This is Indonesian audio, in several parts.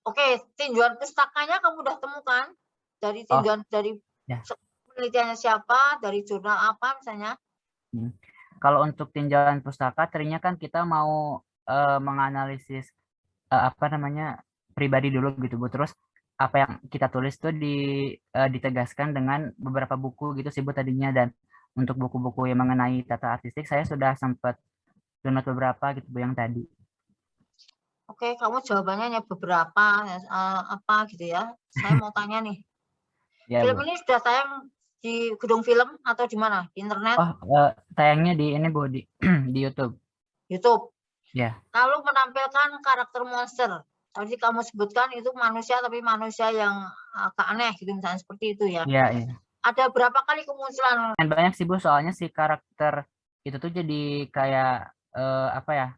Oke, tinjauan pustakanya kamu udah temukan? Dari Oh, tinjauan dari ya. penelitiannya siapa, dari jurnal apa misalnya? Hmm. Kalau untuk tinjauan pustaka, tadinya kan kita mau menganalisis apa namanya pribadi dulu gitu Bu. Terus apa yang kita tulis tuh ditegaskan dengan beberapa buku gitu sih Bu tadinya. Dan untuk buku-buku yang mengenai tata artistik saya sudah sempat download beberapa gitu Bu yang tadi. Oke, kamu jawabannya hanya beberapa, apa gitu ya. Saya mau tanya nih, Ya film Bu. ini sudah tayang di gedung film atau di mana? Di internet, Oh, tayangnya di ini Bu di di YouTube. YouTube. Ya, Lalu menampilkan karakter monster. Tadi kamu sebutkan itu manusia, tapi manusia yang agak aneh gitu, misalnya seperti itu ya. iya, iya. Ada berapa kali kemunculan? Dan banyak sih Bu, soalnya si karakter itu tuh jadi kayak apa ya?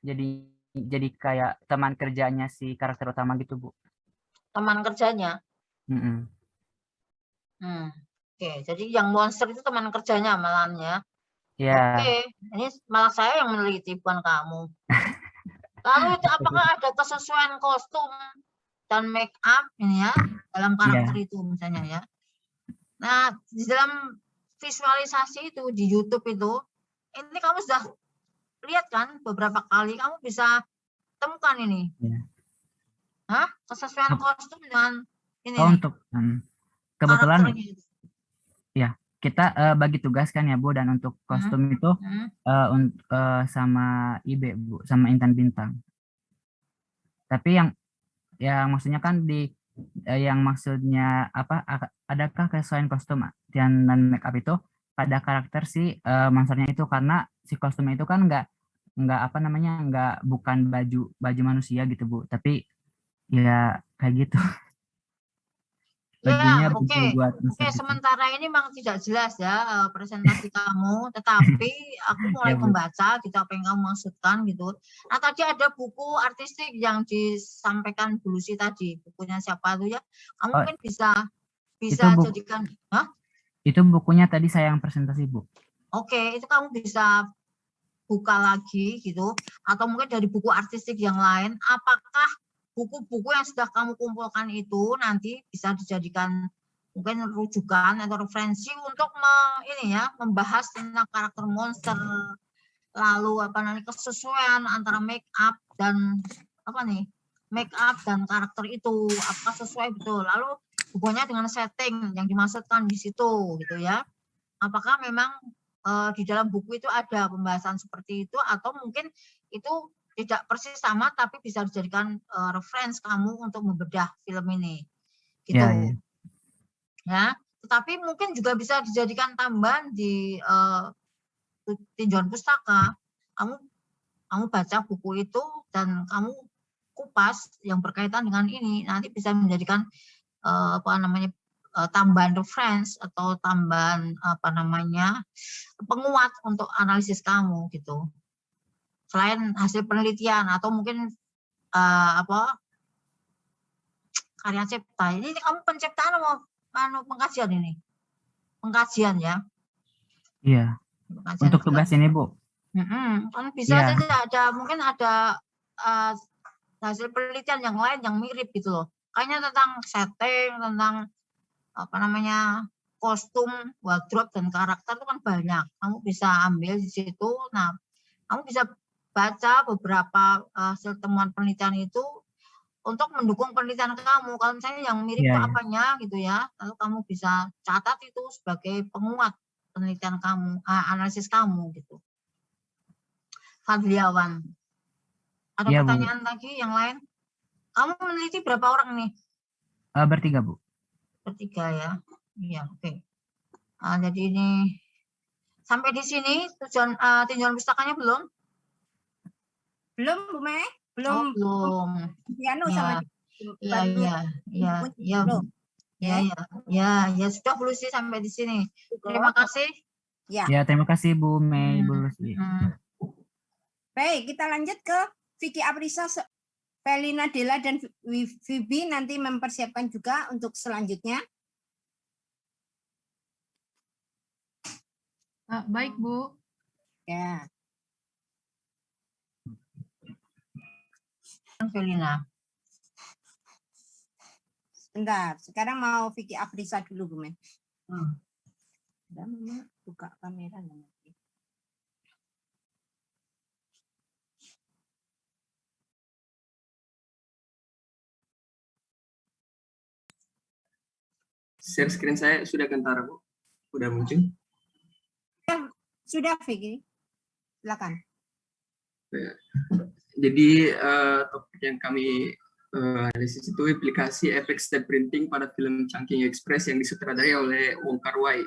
Jadi kayak teman kerjanya si karakter utama gitu Bu. Teman kerjanya? Mm-mm. Oke, jadi yang monster itu teman kerjanya malamnya. Oke, Ya, ini malah saya yang meneliti, bukan kamu. Lalu itu apakah ada kesesuaian kostum dan make up ini ya dalam karakter iya, itu misalnya ya. Nah, di dalam visualisasi itu di YouTube itu, ini kamu sudah lihat kan beberapa kali, kamu bisa temukan ini. iya. Hah? Kesesuaian kostum dengan ini Oh, nih, untuk kebetulan karakternya itu. ya kita bagi tugas kan ya Bu, dan untuk Hmm, kostum itu hmm. sama Ibe Bu, sama Intan Bintang. Tapi yang maksudnya kan yang maksudnya apa adakah kesesuaian kostum dan make up itu pada karakter si monsternya itu, karena si kostumnya itu kan nggak apa namanya nggak bukan baju baju manusia gitu Bu, tapi ya kayak gitu. Bajunya Ya, baju oke. buat Oke, monster gitu. sementara ini memang tidak jelas ya presentasi kamu, tetapi aku Ya mulai Bu. membaca gitu apa yang kamu maksudkan gitu. Nah, tadi ada buku artistik yang disampaikan Bu Lucy tadi, bukunya siapa tuh ya? Kamu Oh, mungkin bisa itu bisa buku jadikan, hah? itu bukunya tadi saya yang presentasi Bu. Oke, itu kamu bisa buka lagi gitu, atau mungkin dari buku artistik yang lain. Apakah buku-buku yang sudah kamu kumpulkan itu nanti bisa dijadikan mungkin rujukan atau referensi untuk ini ya membahas tentang karakter monster, lalu apa namanya kesesuaian antara make up dan apa nih make up dan karakter itu apakah sesuai betul, lalu hubungannya dengan setting yang dimaksudkan di situ gitu ya. Apakah memang di dalam buku itu ada pembahasan seperti itu atau mungkin itu tidak persis sama tapi bisa dijadikan reference kamu untuk membedah film ini Ya, ya. gitu ya. Tetapi mungkin juga bisa dijadikan tambahan di tinjauan pustaka. Kamu kamu baca buku itu dan kamu kupas yang berkaitan dengan ini nanti bisa menjadikan apa namanya tambahan reference atau tambahan apa namanya penguat untuk analisis kamu gitu. Selain hasil penelitian atau mungkin apa karya cipta. Ini kamu penciptaan mau pengkajian ini? Pengkajian ya, Iya. pengkajian Untuk juga. tugas ini Bu. Kan bisa Iya. saja ada mungkin ada uh, hasil penelitian yang lain yang mirip gitu loh. Kayaknya tentang setting, tentang apa namanya kostum, wardrobe dan karakter itu kan banyak. Kamu bisa ambil di situ. Nah, kamu bisa baca beberapa hasil temuan penelitian itu untuk mendukung penelitian kamu. Kalau misalnya yang mirip Iya, itu iya. apanya gitu ya, lalu kamu bisa catat itu sebagai penguat penelitian kamu, analisis kamu gitu. Fadliawan, ada Iya Bu. pertanyaan lagi yang lain? Kamu meneliti berapa orang nih? Bertiga Bu. Bertiga ya. Iya, oke. Jadi ini sampai di sini tujuan tinjauan pustakanya belum? Belum, Bu Mei. Oh, Belum belum. piano sama Ya, ya, baru ya, ya, ya, belum. ya, ya, ya, ya sudah belum sih sampai di sini. Terima kasih. Ya. Ya, terima kasih Bu Mei, Bu Hmm, Lucy. Baik, kita lanjut ke Vicky Aprisa, Felina Della dan Vivi nanti mempersiapkan juga untuk selanjutnya. Baik, Bu. Ya. Felina. Bentar, sekarang mau Vicky Afrisa dulu, Bu Mei. Hmm. Udah, Mama, buka kamera nanti. Share screen saya sudah kentara, Bu. Sudah muncul. Sudah, Vicky. Silakan. Jadi topik yang kami analisis itu aplikasi efek step printing pada film Chungking Express yang disutradarai oleh Wong Kar-wai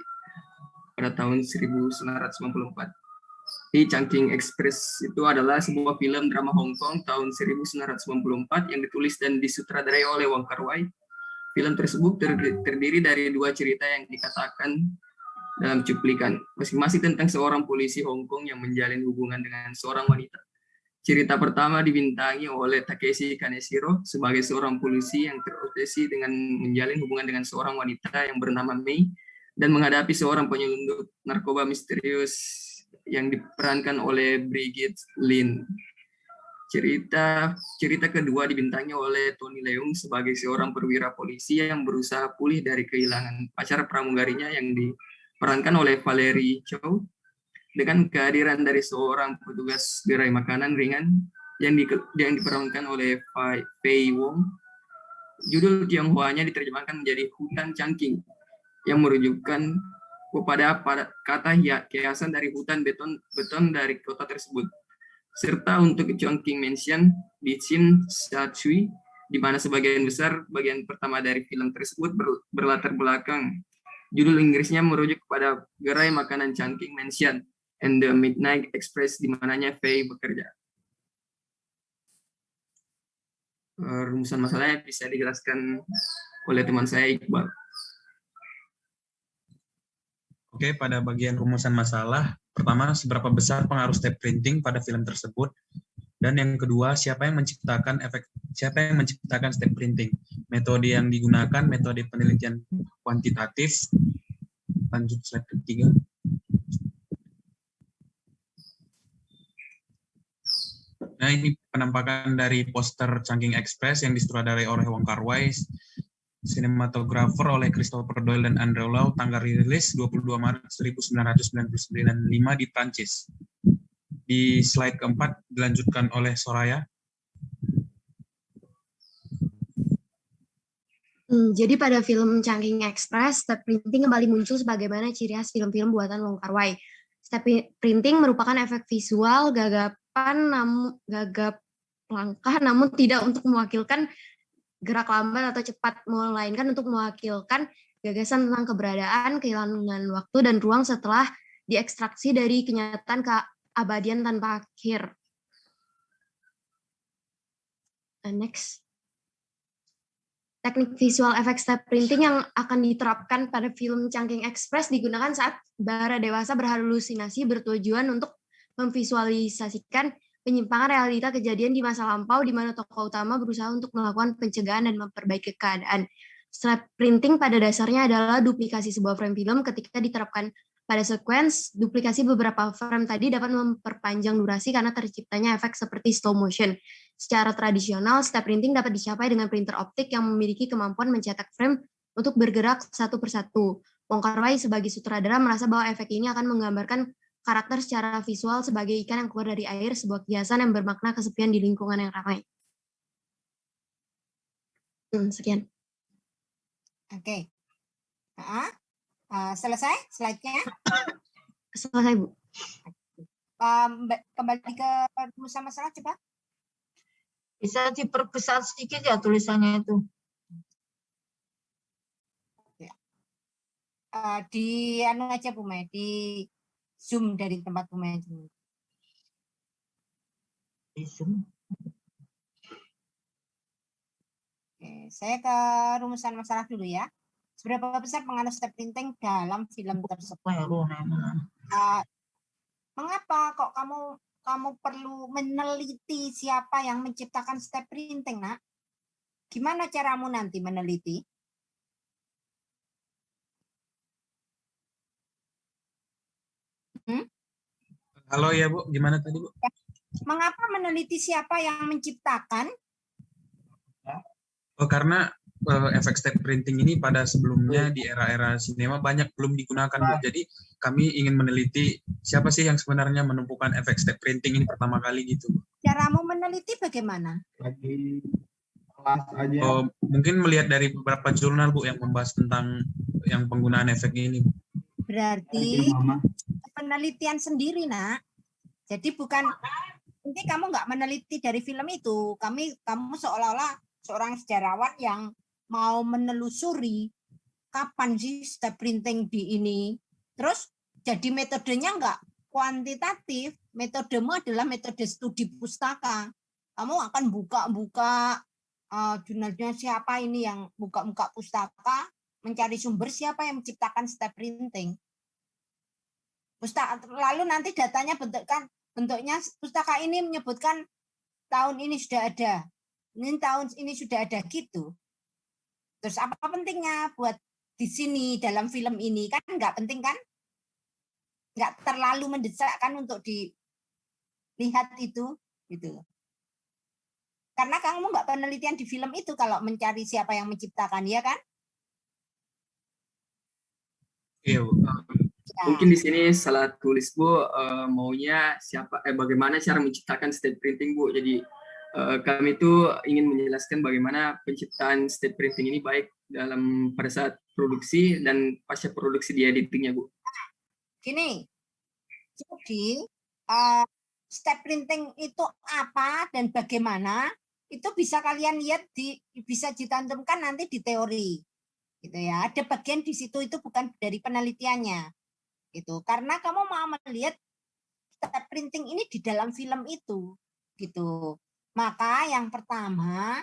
pada tahun 1994. Di Chungking Express itu adalah sebuah film drama Hong Kong tahun 1994 yang ditulis dan disutradarai oleh Wong Kar-wai. Film tersebut terdiri dari dua cerita yang dikatakan dalam cuplikan, masing-masing tentang seorang polisi Hong Kong yang menjalin hubungan dengan seorang wanita. Cerita pertama dibintangi oleh Takeshi Kaneshiro sebagai seorang polisi yang terobsesi dengan menjalin hubungan dengan seorang wanita yang bernama Mei dan menghadapi seorang penyelundup narkoba misterius yang diperankan oleh Brigitte Lin. Cerita kedua dibintangi oleh Tony Leung sebagai seorang perwira polisi yang berusaha pulih dari kehilangan pacar pramugarinya yang diperankan oleh Valerie Chow, dengan kehadiran dari seorang petugas gerai makanan ringan yang diperankan oleh Fei Wong. Judul Tionghoanya diterjemahkan menjadi Hutan Chungking, yang merujukkan kepada kata kiasan dari hutan beton dari kota tersebut. Serta untuk Chungking Mansion di Tsim Sha Tsui, di mana sebagian besar bagian pertama dari film tersebut berlatar belakang. Judul Inggrisnya merujuk kepada gerai makanan Chungking Mansion and the Midnight Express di mananya Fei bekerja. Rumusan masalahnya bisa dijelaskan oleh teman saya Iqbal. Oke, pada bagian rumusan masalah, pertama seberapa besar pengaruh step printing pada film tersebut, dan yang kedua siapa yang menciptakan step printing, metode yang digunakan, metode penelitian kuantitatif. Lanjut slide ketiga. Nah, ini penampakan dari poster Chungking Express yang disutradarai oleh Wong Kar-wai, sinematografer oleh Christopher Doyle dan Andrew Lau, tanggal rilis 22 Maret 1999 di Prancis. Di slide keempat dilanjutkan oleh Soraya. Jadi pada film Chungking Express, step printing kembali muncul sebagaimana ciri khas film-film buatan Wong Kar-wai. Step printing merupakan efek visual gagap langkah namun tidak untuk mewakilkan gerak lambat atau cepat, melainkan untuk mewakilkan gagasan tentang keberadaan, kehilangan waktu dan ruang setelah diekstraksi dari kenyataan keabadian tanpa akhir. Next. Teknik visual efek step printing yang akan diterapkan pada film Chungking Express digunakan saat bara dewasa berhalusinasi bertujuan untuk memvisualisasikan penyimpangan realita kejadian di masa lampau di mana tokoh utama berusaha untuk melakukan pencegahan dan memperbaiki keadaan. Step printing pada dasarnya adalah duplikasi sebuah frame film. Ketika diterapkan pada sequence, duplikasi beberapa frame tadi dapat memperpanjang durasi karena terciptanya efek seperti slow motion. Secara tradisional, step printing dapat dicapai dengan printer optik yang memiliki kemampuan mencetak frame untuk bergerak satu persatu. Wong Kar-wai sebagai sutradara merasa bahwa efek ini akan menggambarkan karakter secara visual sebagai ikan yang keluar dari air, sebuah kiasan yang bermakna kesepian di lingkungan yang ramai. Sekian. Oke. Selesai slide-nya? Selesai, Bu. Kembali ke rumusan masalah, coba. Bisa diperbesar sedikit ya tulisannya itu. Di anu aja Bu Mei, di Zoom dari tempat Bu Mei. Di Zoom. Oke, saya ke rumusan masalah dulu ya. Seberapa besar pengaruh step printing dalam film tersebut? Mengapa kok kamu perlu meneliti siapa yang menciptakan step printing, Nak? Gimana caramu nanti meneliti? Halo ya Bu, gimana tadi Bu? Mengapa meneliti siapa yang menciptakan? Oh, karena efek step printing ini pada sebelumnya di era-era sinema banyak belum digunakan, Bu. Jadi kami ingin meneliti siapa sih yang sebenarnya menemukan efek step printing ini pertama kali gitu. Caramu meneliti bagaimana? Lagi kelas aja. Mungkin melihat dari beberapa jurnal, Bu, yang membahas tentang yang penggunaan efek ini, Bu. Berarti Mama. penelitian sendiri, Nak. Jadi bukan nanti kamu nggak meneliti dari film itu. Kamu seolah-olah seorang sejarawan yang mau menelusuri kapan sih step printing di ini. Terus jadi metodenya nggak kuantitatif, metodemu adalah metode studi pustaka. Kamu akan buka-buka jurnalnya siapa ini yang buka-buka pustaka, mencari sumber siapa yang menciptakan step printing. Lalu nanti datanya bentuknya pustaka ini menyebutkan tahun ini sudah ada, ini tahun ini sudah ada gitu. Terus apa pentingnya buat di sini dalam film ini, kan nggak penting kan? Nggak terlalu mendesak kan untuk dilihat itu gitu. Karena kamu nggak penelitian di film itu kalau mencari siapa yang menciptakan, ya kan? Iya, Bu. Ya. Mungkin di sini salah tulis, Bu, maunya bagaimana cara menciptakan step printing, Bu. Jadi kami itu ingin menjelaskan bagaimana penciptaan step printing ini baik dalam pada saat produksi dan pasca produksi di editingnya, Bu. Gini, jadi step printing itu apa dan bagaimana itu bisa kalian lihat bisa ditantumkan nanti di teori, gitu ya. Ada bagian di situ itu bukan dari penelitiannya, gitu. Karena kamu mau melihat step printing ini di dalam film itu, gitu. Maka yang pertama,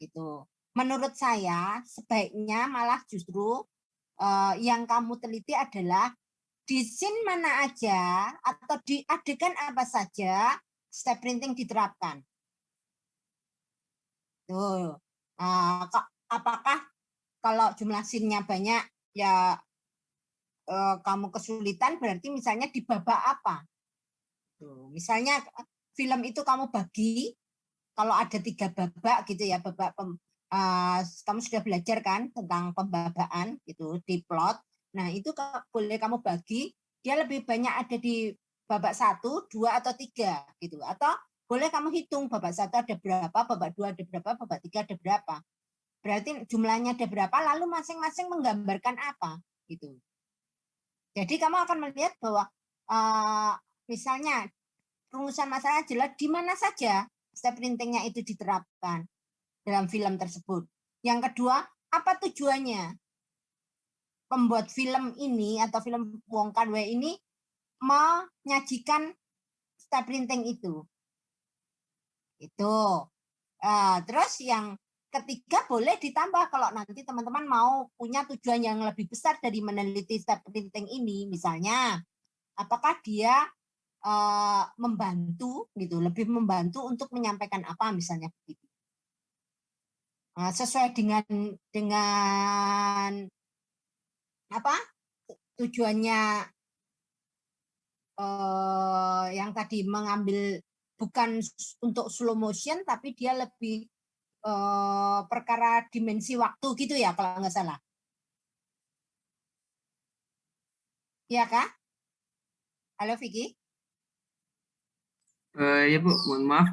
gitu. Menurut saya sebaiknya malah justru yang kamu teliti adalah di scene mana aja atau di adegan apa saja step printing diterapkan. Tuh. Apakah kalau jumlah scene-nya banyak ya kamu kesulitan, berarti misalnya di babak apa? Tuh. Misalnya film itu kamu bagi kalau ada 3 babak gitu ya, babak kamu sudah belajar kan tentang pembabaan gitu di plot. Nah, itu boleh kamu bagi, dia lebih banyak ada di babak 1, 2 atau 3 gitu. Atau boleh kamu hitung babak 1 ada berapa, babak 2 ada berapa, babak 3 ada berapa. Berarti jumlahnya ada berapa, lalu masing-masing menggambarkan apa gitu. Jadi kamu akan melihat bahwa misalnya rumusan masalah jelas di mana saja step printingnya itu diterapkan dalam film tersebut. Yang kedua, apa tujuannya? Pembuat film ini atau film Wong Kar-wai ini menyajikan step printing itu. Itu. Terus yang ketiga boleh ditambah kalau nanti teman-teman mau punya tujuan yang lebih besar dari meneliti step printing ini. Misalnya, apakah dia membantu gitu, lebih membantu untuk menyampaikan apa misalnya begitu. Sesuai dengan apa tujuannya yang tadi mengambil bukan untuk slow motion tapi dia lebih perkara dimensi waktu gitu ya kalau nggak salah. Iya kah? Halo Vicky? Ya, Bu, mohon maaf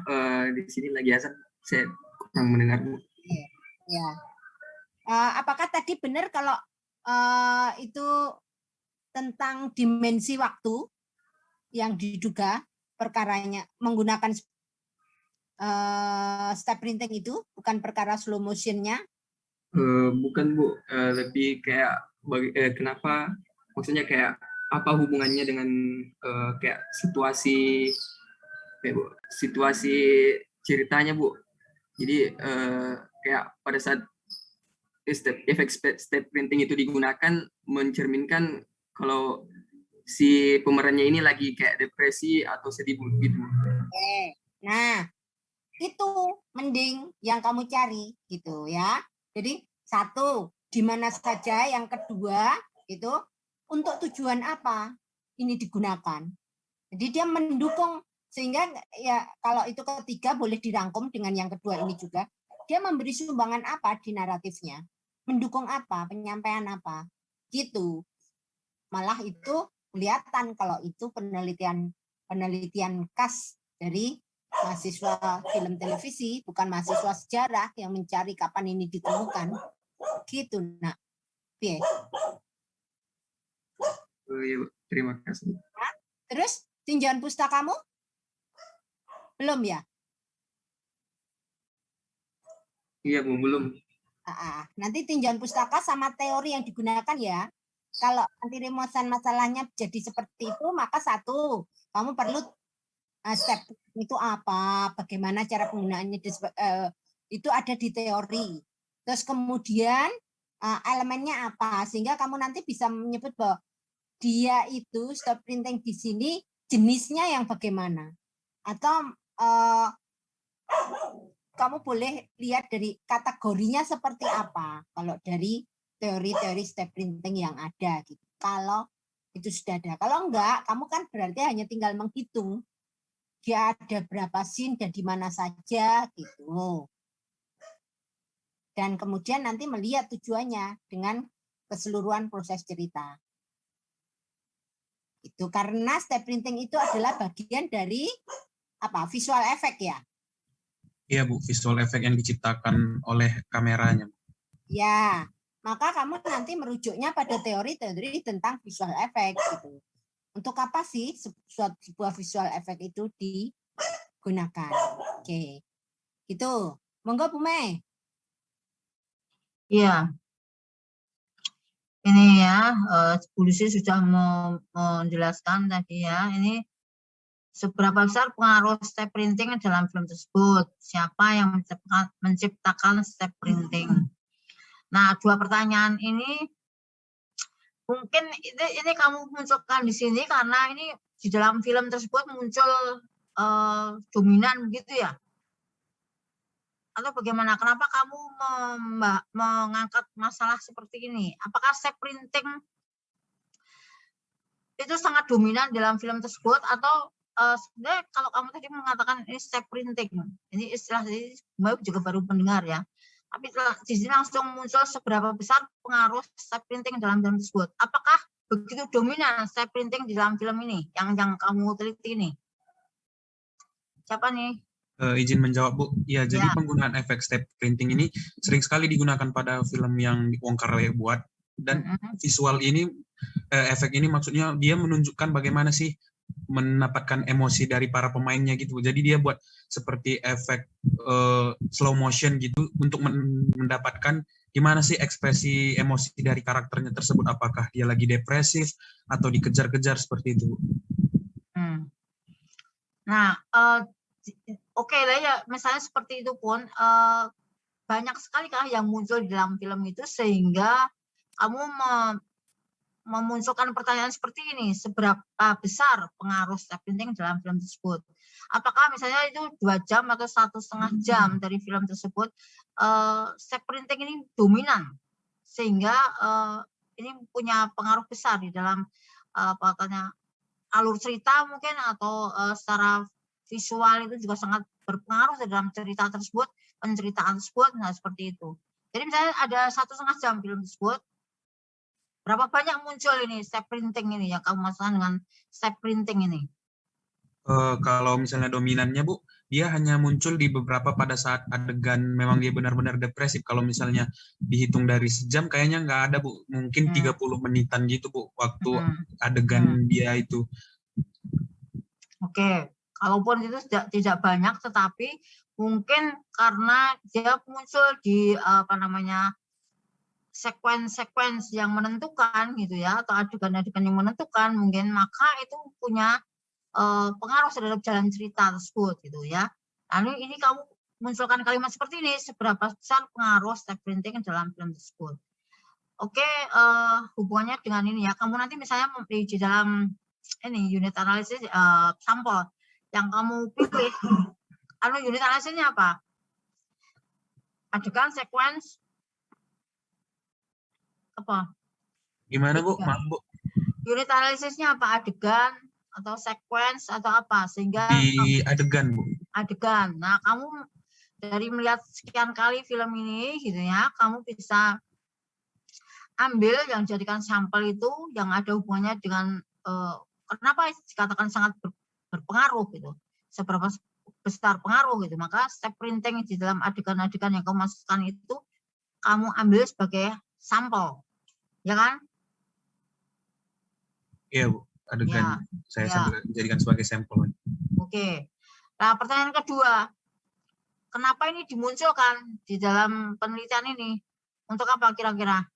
di sini lagi azan, saya kurang mendengar, Bu. Ya. Apakah tadi benar kalau itu tentang dimensi waktu yang diduga perkaranya menggunakan step printing itu bukan perkara slow motionnya? Bukan, Bu, lebih kayak kenapa, maksudnya kayak apa hubungannya dengan kayak situasi ceritanya, Bu. Jadi kayak pada saat efek step printing itu digunakan mencerminkan kalau si pemerannya ini lagi kayak depresi atau sedih gitu. Oke. Nah, itu mending yang kamu cari gitu ya. Jadi satu, di mana saja, yang kedua itu untuk tujuan apa ini digunakan. Jadi dia mendukung sehingga ya kalau itu ketiga boleh dirangkum dengan yang kedua ini juga. dia memberi sumbangan apa di naratifnya, mendukung apa, penyampaian apa, gitu. Malah itu kelihatan kalau itu penelitian khas dari mahasiswa film televisi, bukan mahasiswa sejarah yang mencari kapan ini ditemukan, gitu. Nah, Piye. Iya, Bu. Terima kasih. Terus tinjauan pustakamu belum ya? Iya, Bu, belum. Nanti tinjauan pustaka sama teori yang digunakan ya. Kalau nanti rumusan masalahnya jadi seperti itu, maka satu, kamu perlu step itu apa, bagaimana cara penggunaannya, itu ada di teori. Terus kemudian elemennya apa, sehingga kamu nanti bisa menyebut bahwa dia itu stop printing di sini jenisnya yang bagaimana. Atau kamu boleh lihat dari kategorinya seperti apa kalau dari teori-teori step printing yang ada gitu. Kalau itu sudah ada. Kalau enggak, kamu kan berarti hanya tinggal menghitung dia ada berapa scene dan di mana saja gitu. Dan kemudian nanti melihat tujuannya dengan keseluruhan proses cerita. Itu karena step printing itu adalah bagian dari apa? Visual effect ya. Iya Bu, visual effect yang diciptakan oleh kameranya. Ya, maka kamu nanti merujuknya pada teori-teori tentang visual effect gitu. Untuk apa sih sebuah visual effect itu digunakan? Oke, gitu. Monggo Bu Mei. Iya. Ini ya, Bu Lucy sudah menjelaskan tadi ya. Ini seberapa besar pengaruh step printing dalam film tersebut? Siapa yang menciptakan step printing? Nah, dua pertanyaan ini mungkin ini kamu munculkan di sini karena ini di dalam film tersebut muncul dominan begitu ya? Atau bagaimana? Kenapa kamu mengangkat masalah seperti ini? Apakah step printing itu sangat dominan dalam film tersebut atau sebenarnya kalau kamu tadi mengatakan ini step printing, ini istilah ini juga baru mendengar ya. Tapi di sini langsung muncul seberapa besar pengaruh step printing dalam film tersebut. Apakah begitu dominan step printing di dalam film ini yang kamu teliti ini? Siapa nih? Izin menjawab Bu. Ya, jadi penggunaan efek step printing ini sering sekali digunakan pada film yang Wong Kar-wai buat, dan visual ini efek ini maksudnya dia menunjukkan bagaimana sih mendapatkan emosi dari para pemainnya gitu. Jadi dia buat seperti efek slow motion gitu untuk mendapatkan gimana sih ekspresi emosi dari karakternya tersebut, apakah dia lagi depresif atau dikejar-kejar seperti itu. Nah, oke lah ya, misalnya seperti itu pun banyak sekali kah yang muncul di dalam film itu sehingga kamu memunculkan pertanyaan seperti ini, seberapa besar pengaruh step printing dalam film tersebut? Apakah misalnya itu 2 jam atau 1,5 jam dari film tersebut step printing ini dominan sehingga ini punya pengaruh besar di dalam alur cerita mungkin atau secara visual itu juga sangat berpengaruh dalam cerita tersebut, penceritaan tersebut, nah seperti itu. Jadi misalnya ada 1,5 jam film tersebut, berapa banyak muncul ini step printing ini yang kamu maksudkan dengan step printing ini? Kalau misalnya dominannya Bu, dia hanya muncul di beberapa pada saat adegan memang dia benar-benar depresif. Kalau misalnya dihitung dari sejam kayaknya nggak ada Bu, mungkin 30 menitan gitu Bu, waktu adegan dia itu. Oke, kalaupun itu tidak banyak, tetapi mungkin karena dia muncul di sekuens-sekuens yang menentukan gitu ya, atau adegan-adegan yang menentukan mungkin, maka itu punya pengaruh terhadap jalan cerita tersebut gitu ya. Lalu ini kamu munculkan kalimat seperti ini, seberapa besar pengaruh step printing dalam film tersebut. Oke, hubungannya dengan ini ya, kamu nanti misalnya di dalam ini unit analisis sampel yang kamu pilih, unit analisisnya apa? Adegan, sekuens, apa? Gimana Bu? Maaf Bu. Unit analisisnya apa? Adegan atau sekuens atau apa? Sehingga di adegan Bu. Adegan. Nah, kamu dari melihat sekian kali film ini gitu ya, kamu bisa ambil yang jadikan sampel itu yang ada hubungannya dengan kenapa dikatakan sangat berpengaruh gitu, seberapa besar pengaruh gitu. Maka step printing di dalam adegan-adegan yang kamu masukkan itu kamu ambil sebagai sampel, ya kan? Iya Bu, adegan saya ya. sambil jadikan sebagai sampel. Oke. Nah, pertanyaan kedua, kenapa ini dimunculkan di dalam penelitian ini? Untuk apa kira-kira?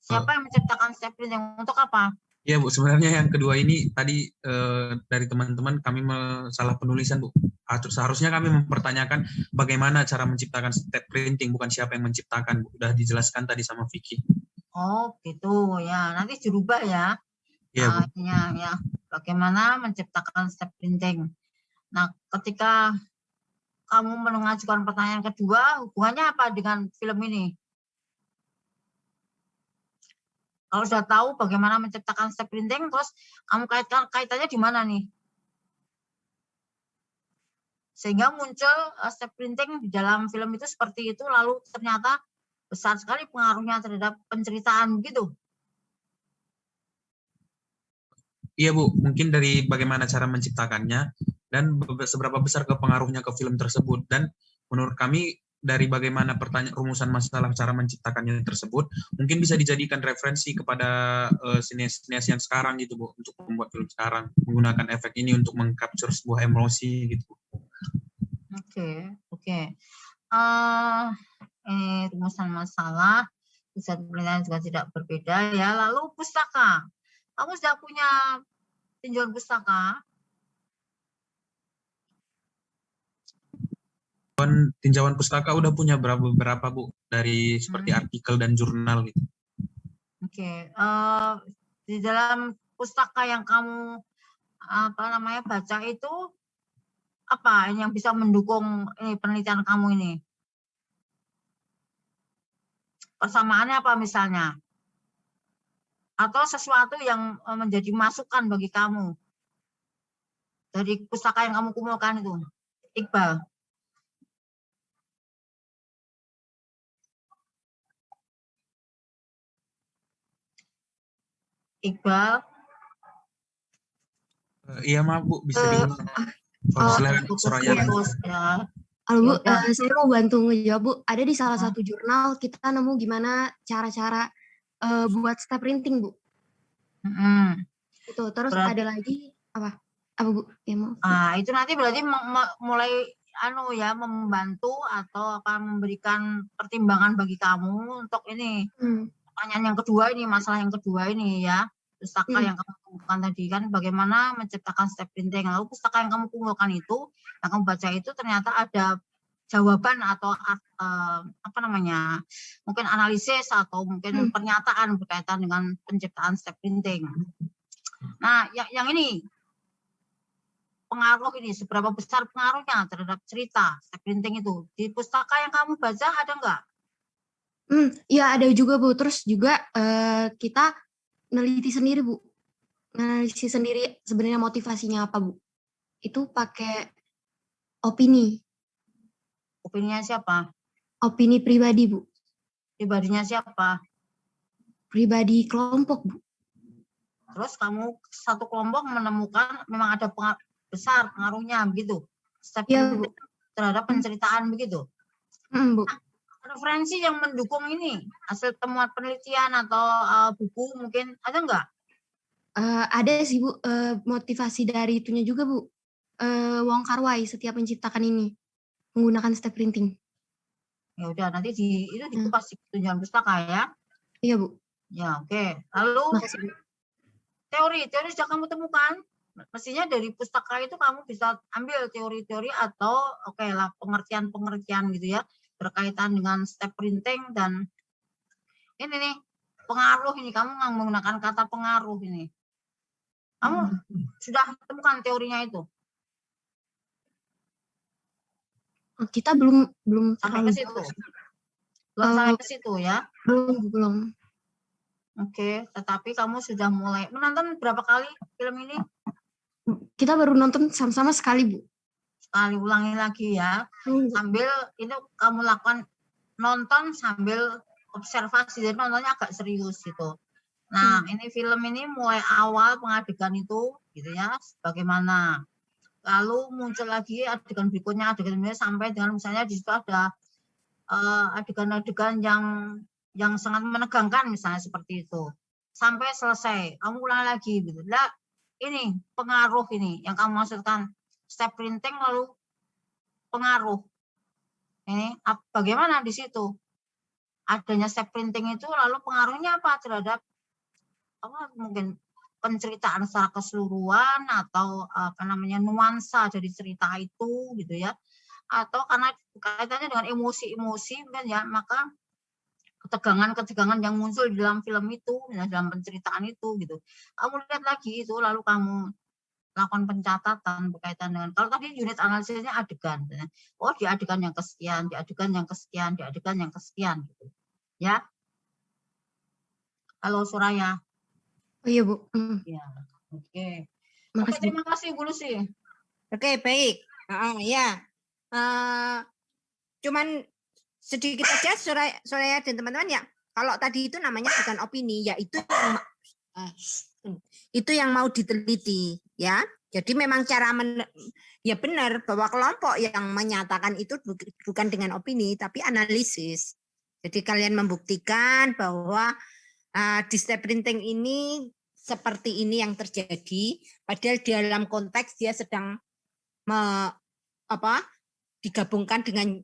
Siapa yang menciptakan step printing? Untuk apa? Ya Bu, sebenarnya yang kedua ini tadi dari teman-teman kami salah penulisan Bu. Seharusnya kami mempertanyakan bagaimana cara menciptakan step printing, bukan siapa yang menciptakan Bu. Udah dijelaskan tadi sama Vicky. Oh gitu ya, nanti dirubah ya. Iya Bu. Ya, bagaimana menciptakan step printing. Nah, ketika kamu mengajukan pertanyaan kedua, hubungannya apa dengan film ini? Kalau sudah tahu bagaimana menciptakan step printing, terus kamu kaitannya di mana nih? Sehingga muncul step printing di dalam film itu seperti itu, lalu ternyata besar sekali pengaruhnya terhadap penceritaan gitu. Iya Bu, mungkin dari bagaimana cara menciptakannya dan seberapa besar pengaruhnya ke film tersebut. Dan menurut kami dari bagaimana rumusan masalah cara menciptakannya tersebut mungkin bisa dijadikan referensi kepada sinias-sinias yang sekarang gitu Bu, untuk membuat film sekarang menggunakan efek ini untuk mengcapture sebuah emosi gitu. Oke. Ini rumusan masalah, pusat penelitian juga tidak berbeda ya. Lalu pustaka, kamu sudah punya tinjauan pustaka? Tinjauan pustaka udah punya berapa Bu, dari seperti artikel dan jurnal gitu. Oke. Di dalam pustaka yang kamu baca itu apa yang bisa mendukung penelitian kamu ini? Persamaannya apa misalnya? Atau sesuatu yang menjadi masukan bagi kamu dari pustaka yang kamu kumpulkan itu, Iqbal? Iqbal? Iya maaf Bu, bisa diulang. Silakan Soraya. Halo Bu, saya mau bantu ngejawab Bu. Ada di salah satu jurnal kita nemu gimana cara-cara buat step printing Bu. Itu terus Berarti, ada lagi apa Bu? Ya maaf. Itu nanti berarti mulai membantu atau akan memberikan pertimbangan bagi kamu untuk ini. Pertanyaan yang kedua ini, masalah yang kedua ini ya. Pustaka yang kamu kumpulkan tadi kan bagaimana menciptakan step printing. Lalu pustaka yang kamu kumpulkan itu, yang kamu baca itu ternyata ada jawaban atau mungkin analisis atau mungkin pernyataan berkaitan dengan penciptaan step printing. Nah, yang ini pengaruh ini, seberapa besar pengaruhnya terhadap cerita step printing itu di pustaka yang kamu baca ada nggak? Ya ada juga Bu. Terus juga kita neliti sendiri Bu, analisis sendiri sebenarnya motivasinya apa Bu? Itu pakai opini. Opininya siapa? Opini pribadi Bu. Pribadinya siapa? Pribadi kelompok Bu. Terus kamu satu kelompok menemukan memang ada besar pengaruhnya begitu, step Bu. terhadap penceritaan begitu. Bu. Referensi yang mendukung ini, hasil temuan penelitian atau buku mungkin ada nggak? Ada sih Bu, motivasi dari itunya juga Bu. Wong Kar-wai setiap menciptakan ini menggunakan step printing. Ya udah, nanti itu dikupas di tunjangan pustaka ya. Iya Bu. Ya oke. Lalu teori sudah kamu temukan. Mestinya dari pustaka itu kamu bisa ambil teori-teori atau pengertian-pengertian gitu ya, berkaitan dengan step printing dan ini nih pengaruh ini, kamu menggunakan kata pengaruh ini. Kamu sudah temukan teorinya itu? Kita belum sampai ke situ. Sampai ke situ ya? Kita baru nonton sama-sama sekali, Bu. Sekali ulangi lagi ya. Sambil itu kamu lakukan nonton sambil observasi, jadi nontonnya agak serius gitu. Nah, ini film ini mulai awal pengadegan itu gitu ya, bagaimana. Lalu muncul lagi adegan berikutnya, adegan berikutnya sampai dengan misalnya di situ ada adegan-adegan yang sangat menegangkan misalnya seperti itu. Sampai selesai, kamu ulang lagi gitu. Nah, ini pengaruh ini yang kamu maksudkan step printing lalu pengaruh. Ini bagaimana di situ? Adanya step printing itu lalu pengaruhnya apa terhadap mungkin penceritaan secara keseluruhan atau apa namanya nuansa dari cerita itu gitu ya, atau karena kaitannya dengan emosi-emosi kan ya, maka ketegangan-ketegangan yang muncul di dalam film itu, dalam penceritaan itu gitu. Kamu lihat lagi itu lalu kamu lakukan pencatatan berkaitan dengan, kalau tadi unit analisisnya adegan, oh di adegan yang kesekian, di adegan yang kesekian, di adegan yang kesekian gitu ya. Halo Suraya. Oh iya, Bu. Ya, oke. Makasih, Bu. Terima kasih Bu Lucy. Oke, baik. Ya. Cuman sedikit aja Soraya dan teman-teman ya. Kalau tadi itu namanya bukan opini, ya itu yang mau diteliti ya. Jadi memang ya benar bahwa kelompok yang menyatakan itu bukan dengan opini tapi analisis. Jadi kalian membuktikan bahwa di step printing ini seperti ini yang terjadi, padahal dalam konteks dia sedang digabungkan dengan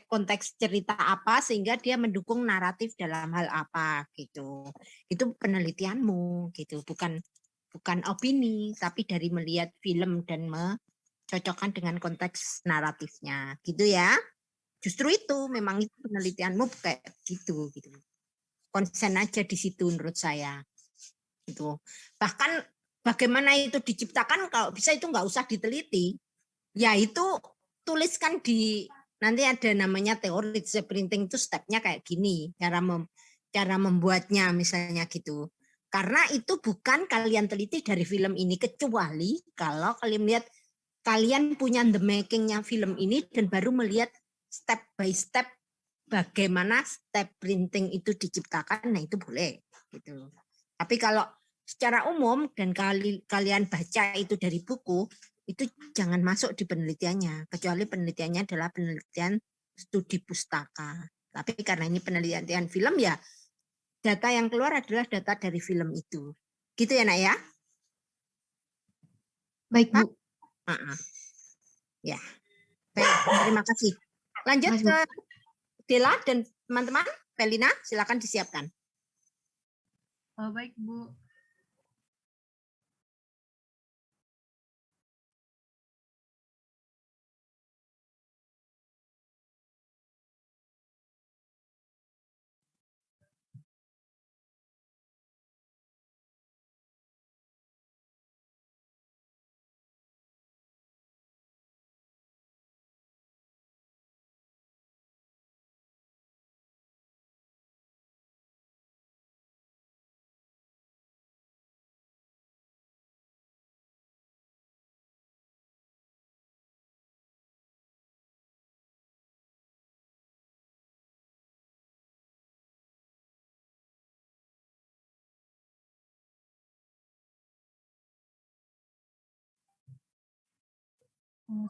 konteks cerita apa sehingga dia mendukung naratif dalam hal apa gitu. Itu penelitianmu gitu, bukan opini tapi dari melihat film dan mencocokkan dengan konteks naratifnya gitu ya. Justru itu memang itu penelitianmu kayak gitu. Konsen aja di situ menurut saya. Gitu. Bahkan bagaimana itu diciptakan kalau bisa itu nggak usah diteliti. Ya itu tuliskan nanti ada namanya teori printing itu stepnya kayak gini, cara membuatnya misalnya gitu. Karena itu bukan kalian teliti dari film ini, kecuali kalau kalian lihat kalian punya the making-nya film ini dan baru melihat step by step bagaimana step printing itu diciptakan, nah itu boleh gitu. Tapi kalau secara umum dan kalian baca itu dari buku, itu jangan masuk di penelitiannya, kecuali penelitiannya adalah penelitian studi pustaka. Tapi karena ini penelitian film ya, data yang keluar adalah data dari film itu. Gitu ya, Nak ya? Baik, Bu. Ya. Baik, terima kasih. Lanjut ke Dela dan teman-teman. Pelina, silakan disiapkan. Baik, Bu.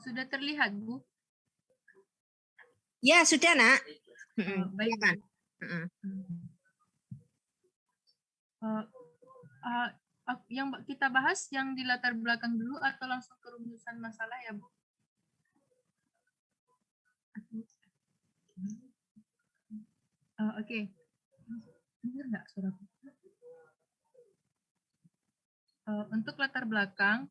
Sudah terlihat, Bu? Ya, sudah, Nak. Baik, Bu. Yang kita bahas yang di latar belakang dulu atau langsung ke rumusan masalah ya, Bu? Oke. Dengar nggak suaraku? Untuk latar belakang,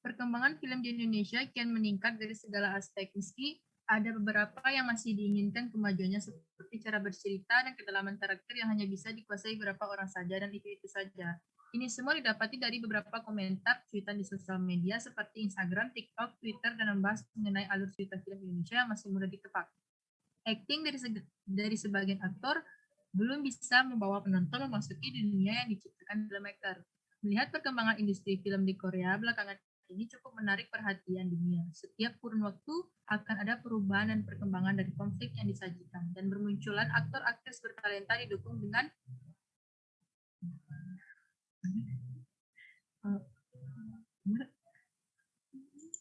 perkembangan film di Indonesia kian meningkat dari segala aspek, meski ada beberapa yang masih diinginkan kemajuannya seperti cara bercerita dan kedalaman karakter yang hanya bisa dikuasai beberapa orang saja dan itu saja. Ini semua didapati dari beberapa komentar cuitan di sosial media seperti Instagram, TikTok, Twitter, dan membahas mengenai alur cerita film Indonesia yang masih mudah ditebak. Acting dari sebagian aktor belum bisa membawa penonton memasuki dunia yang diciptakan filmmaker. Melihat perkembangan industri film di Korea belakangan ini cukup menarik perhatian dunia. Setiap kurun waktu akan ada perubahan dan perkembangan dari konflik yang disajikan, dan bermunculan aktor-aktris bertalenta didukung dengan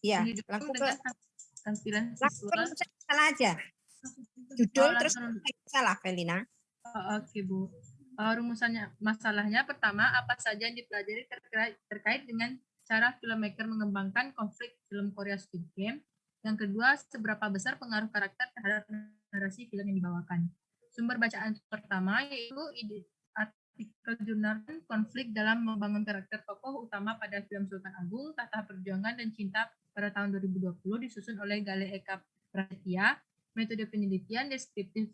Iya, didukung langsung ke dengan tampilan langsung visual. salah aja. Judul Oh, terus langsung. salah, Felina. Oke, Bu. Rumusannya, masalahnya pertama, apa saja yang dipelajari terkait dengan cara filmmaker mengembangkan konflik film Korea Squid Game. Yang kedua, seberapa besar pengaruh karakter terhadap narasi film yang dibawakan. Sumber bacaan pertama yaitu artikel jurnal konflik dalam membangun karakter tokoh utama pada film Sultan Agung, Tahta Perjuangan dan Cinta pada tahun 2020 disusun oleh Gale Eka Prasetya, metode penelitian deskriptif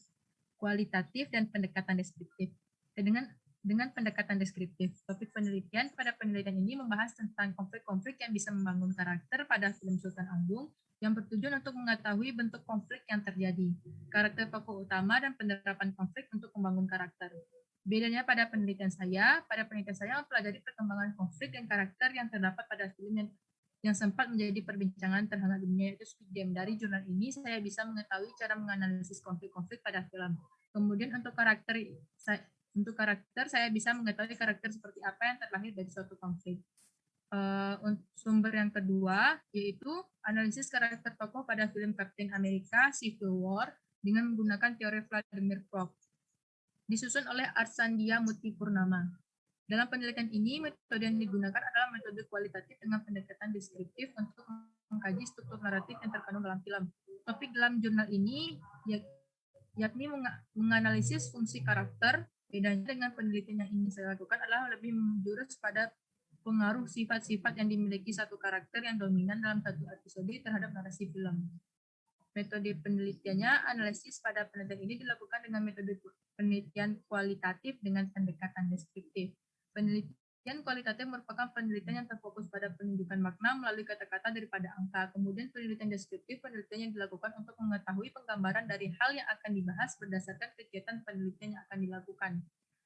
kualitatif dan pendekatan deskriptif. Dengan pendekatan deskriptif, topik penelitian pada penelitian ini membahas tentang konflik-konflik yang bisa membangun karakter pada film Sultan Agung yang bertujuan untuk mengetahui bentuk konflik yang terjadi, karakter tokoh utama, dan penerapan konflik untuk membangun karakter. Bedanya pada penelitian saya mempelajari perkembangan konflik dan karakter yang terdapat pada film yang sempat menjadi perbincangan terhangat dunia, yaitu Squid Game. Dari jurnal ini saya bisa mengetahui cara menganalisis konflik-konflik pada film. Kemudian untuk karakter saya bisa mengetahui karakter seperti apa yang terlahir dari suatu konflik. Sumber yang kedua yaitu analisis karakter tokoh pada film Captain America Civil War dengan menggunakan teori Vladimir Krog, disusun oleh Arsandia Muti Purnama. Dalam penelitian ini, metode yang digunakan adalah metode kualitatif dengan pendekatan deskriptif untuk mengkaji struktur naratif yang terkandung dalam film. Topik dalam jurnal ini yakni menganalisis fungsi karakter. Bedanya dengan penelitian yang ingin saya lakukan adalah lebih menjurus pada pengaruh sifat-sifat yang dimiliki satu karakter yang dominan dalam satu episode terhadap narasi film. Metode penelitiannya, analisis pada penelitian ini dilakukan dengan metode penelitian kualitatif dengan pendekatan deskriptif. Penelitian kualitatif merupakan penelitian yang terfokus pada penunjukan makna melalui kata-kata daripada angka. Kemudian penelitian deskriptif, penelitian yang dilakukan untuk mengetahui penggambaran dari hal yang akan dibahas berdasarkan kegiatan penelitian yang akan dilakukan.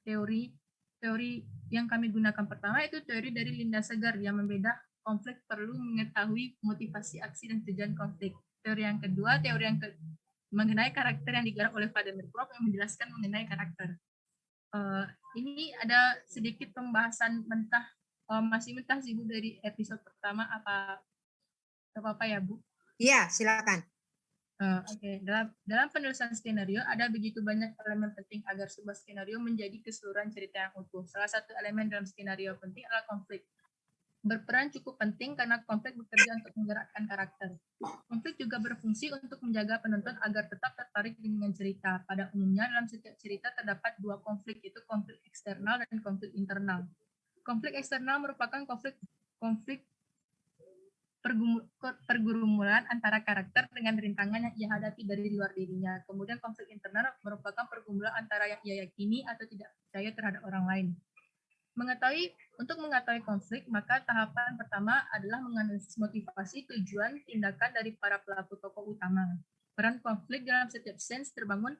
Teori yang kami gunakan pertama itu teori dari Linda Segar yang membedah konflik perlu mengetahui motivasi aksi dan tujuan konflik. Teori yang kedua, mengenai karakter yang digarap oleh Vladimir Krog yang menjelaskan mengenai karakter. Ini ada sedikit pembahasan mentah, masih mentah sih Bu dari episode pertama, apa ya Bu? Iya, silakan. Oke. Dalam penulisan skenario ada begitu banyak elemen penting agar sebuah skenario menjadi keseluruhan cerita yang utuh. Salah satu elemen dalam skenario penting adalah konflik. Berperan cukup penting karena konflik bekerja untuk menggerakkan karakter. Konflik juga berfungsi untuk menjaga penonton agar tetap tertarik dengan cerita. Pada umumnya dalam setiap cerita terdapat dua konflik, yaitu konflik eksternal dan konflik internal. Konflik eksternal merupakan konflik pergumulan antara karakter dengan rintangan yang ia hadapi dari luar dirinya. Kemudian konflik internal merupakan pergumulan antara yang ia yakini atau tidak percaya terhadap orang lain. Untuk mengetahui konflik, maka tahapan pertama adalah menganalisis motivasi, tujuan, tindakan dari para pelaku tokoh utama. Peran konflik dalam setiap scene terbangun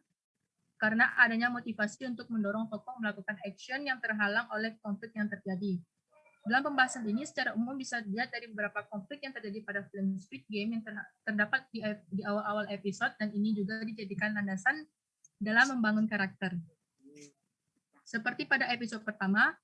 karena adanya motivasi untuk mendorong tokoh melakukan action yang terhalang oleh konflik yang terjadi. Dalam pembahasan ini secara umum bisa dilihat dari beberapa konflik yang terjadi pada film Squid Game yang terdapat di awal-awal episode, dan ini juga dijadikan landasan dalam membangun karakter. Seperti pada episode pertama,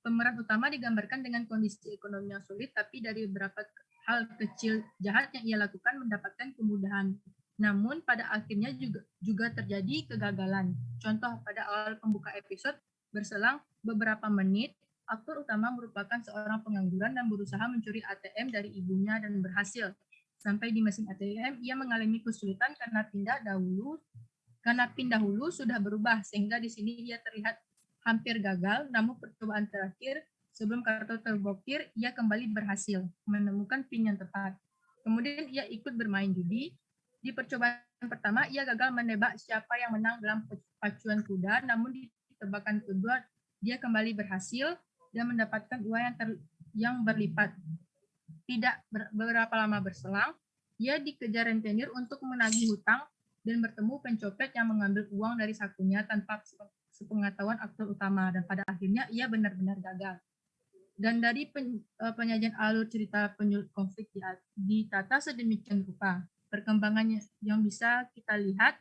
pemeran utama digambarkan dengan kondisi ekonomi yang sulit, tapi dari beberapa hal kecil jahat yang ia lakukan mendapatkan kemudahan. Namun pada akhirnya juga terjadi kegagalan. Contoh pada awal pembuka episode, berselang beberapa menit, aktor utama merupakan seorang pengangguran dan berusaha mencuri ATM dari ibunya dan berhasil. Sampai di mesin ATM, ia mengalami kesulitan karena pin dahulu sudah berubah, sehingga di sini ia terlihat hampir gagal. Namun percobaan terakhir sebelum kartu terblokir, ia kembali berhasil menemukan pin yang tepat. Kemudian ia ikut bermain judi. Di percobaan pertama, ia gagal menebak siapa yang menang dalam pacuan kuda. Namun di tebakan kedua, dia kembali berhasil dan mendapatkan uang yang berlipat. Tidak beberapa lama berselang, ia dikejar rentenir untuk menagih hutang dan bertemu pencopet yang mengambil uang dari sakunya tanpa sepengetahuan aktor utama, dan pada akhirnya ia benar-benar gagal. Dan dari penyajian alur cerita penyulut konflik ditata sedemikian rupa. Perkembangannya yang bisa kita lihat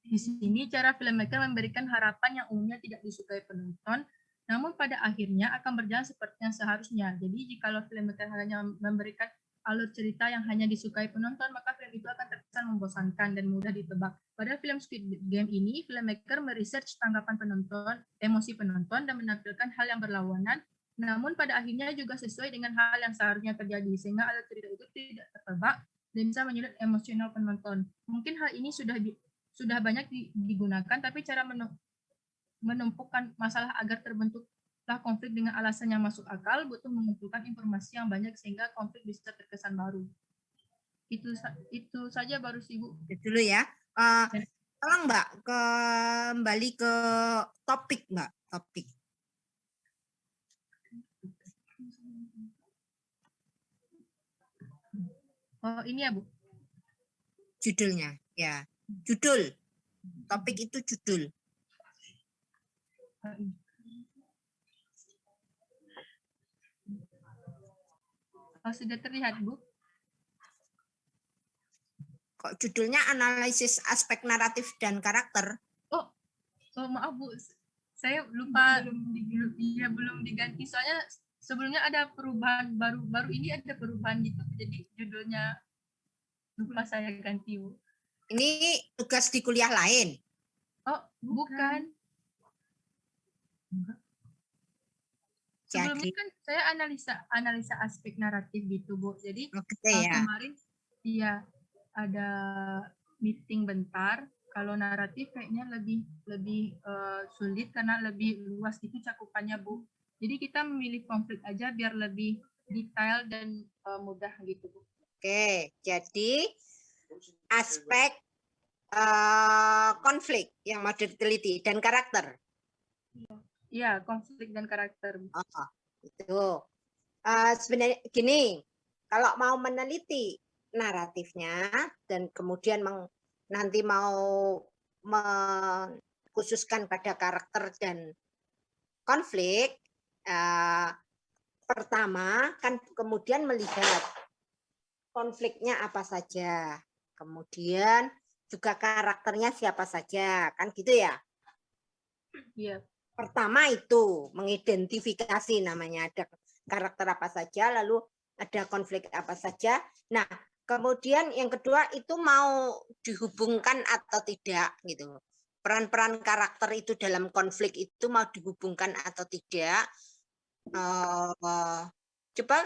di sini, cara filmmaker memberikan harapan yang umumnya tidak disukai penonton, namun pada akhirnya akan berjalan seperti yang seharusnya. Jadi jikalau filmmaker hanya memberikan alur cerita yang hanya disukai penonton, maka film itu akan terkesan membosankan dan mudah ditebak. Pada film Squid Game ini, filmmaker meresearch tanggapan penonton, emosi penonton, dan menampilkan hal yang berlawanan, namun pada akhirnya juga sesuai dengan hal yang seharusnya terjadi, sehingga alur cerita itu tidak tertebak dan bisa menyulut emosional penonton. Mungkin hal ini sudah banyak digunakan, tapi cara menumpukan masalah agar terbentuklah konflik dengan alasan yang masuk akal butuh mengumpulkan informasi yang banyak sehingga konflik bisa terkesan baru. Itu saja baru sih, Bu. Dulu ya. Tolong Mbak kembali ke topik, Mbak. Topik. Oh, ini ya, Bu. Judulnya, ya. Judul. Topik itu judul. Oh, sudah terlihat, Bu. Kok judulnya analisis aspek naratif dan karakter? Oh maaf, Bu. Saya lupa belum diganti. Soalnya sebelumnya ada perubahan baru ini ada perubahan gitu. Jadi judulnya lupa saya ganti, Bu. Ini tugas di kuliah lain. Oh, bukan. Sebelumnya kan saya analisa aspek naratif gitu, Bu. Jadi kemarin ada meeting bentar. Kalau naratif kayaknya lebih sulit karena lebih luas itu cakupannya, Bu. Jadi kita memilih konflik aja biar lebih detail dan mudah gitu, Bu. Oke, jadi aspek konflik yang mau diteliti dan karakter. Iya, konflik dan karakter. Oh, itu. Sebenarnya gini, kalau mau meneliti naratifnya dan kemudian nanti mau mengkhususkan pada karakter dan konflik, pertama kan kemudian melihat konfliknya apa saja, kemudian juga karakternya siapa saja, kan gitu ya? Iya. Pertama itu mengidentifikasi, namanya ada karakter apa saja, lalu ada konflik apa saja. Nah, kemudian yang kedua itu mau dihubungkan atau tidak gitu. Peran-peran karakter itu dalam konflik itu mau dihubungkan atau tidak. Coba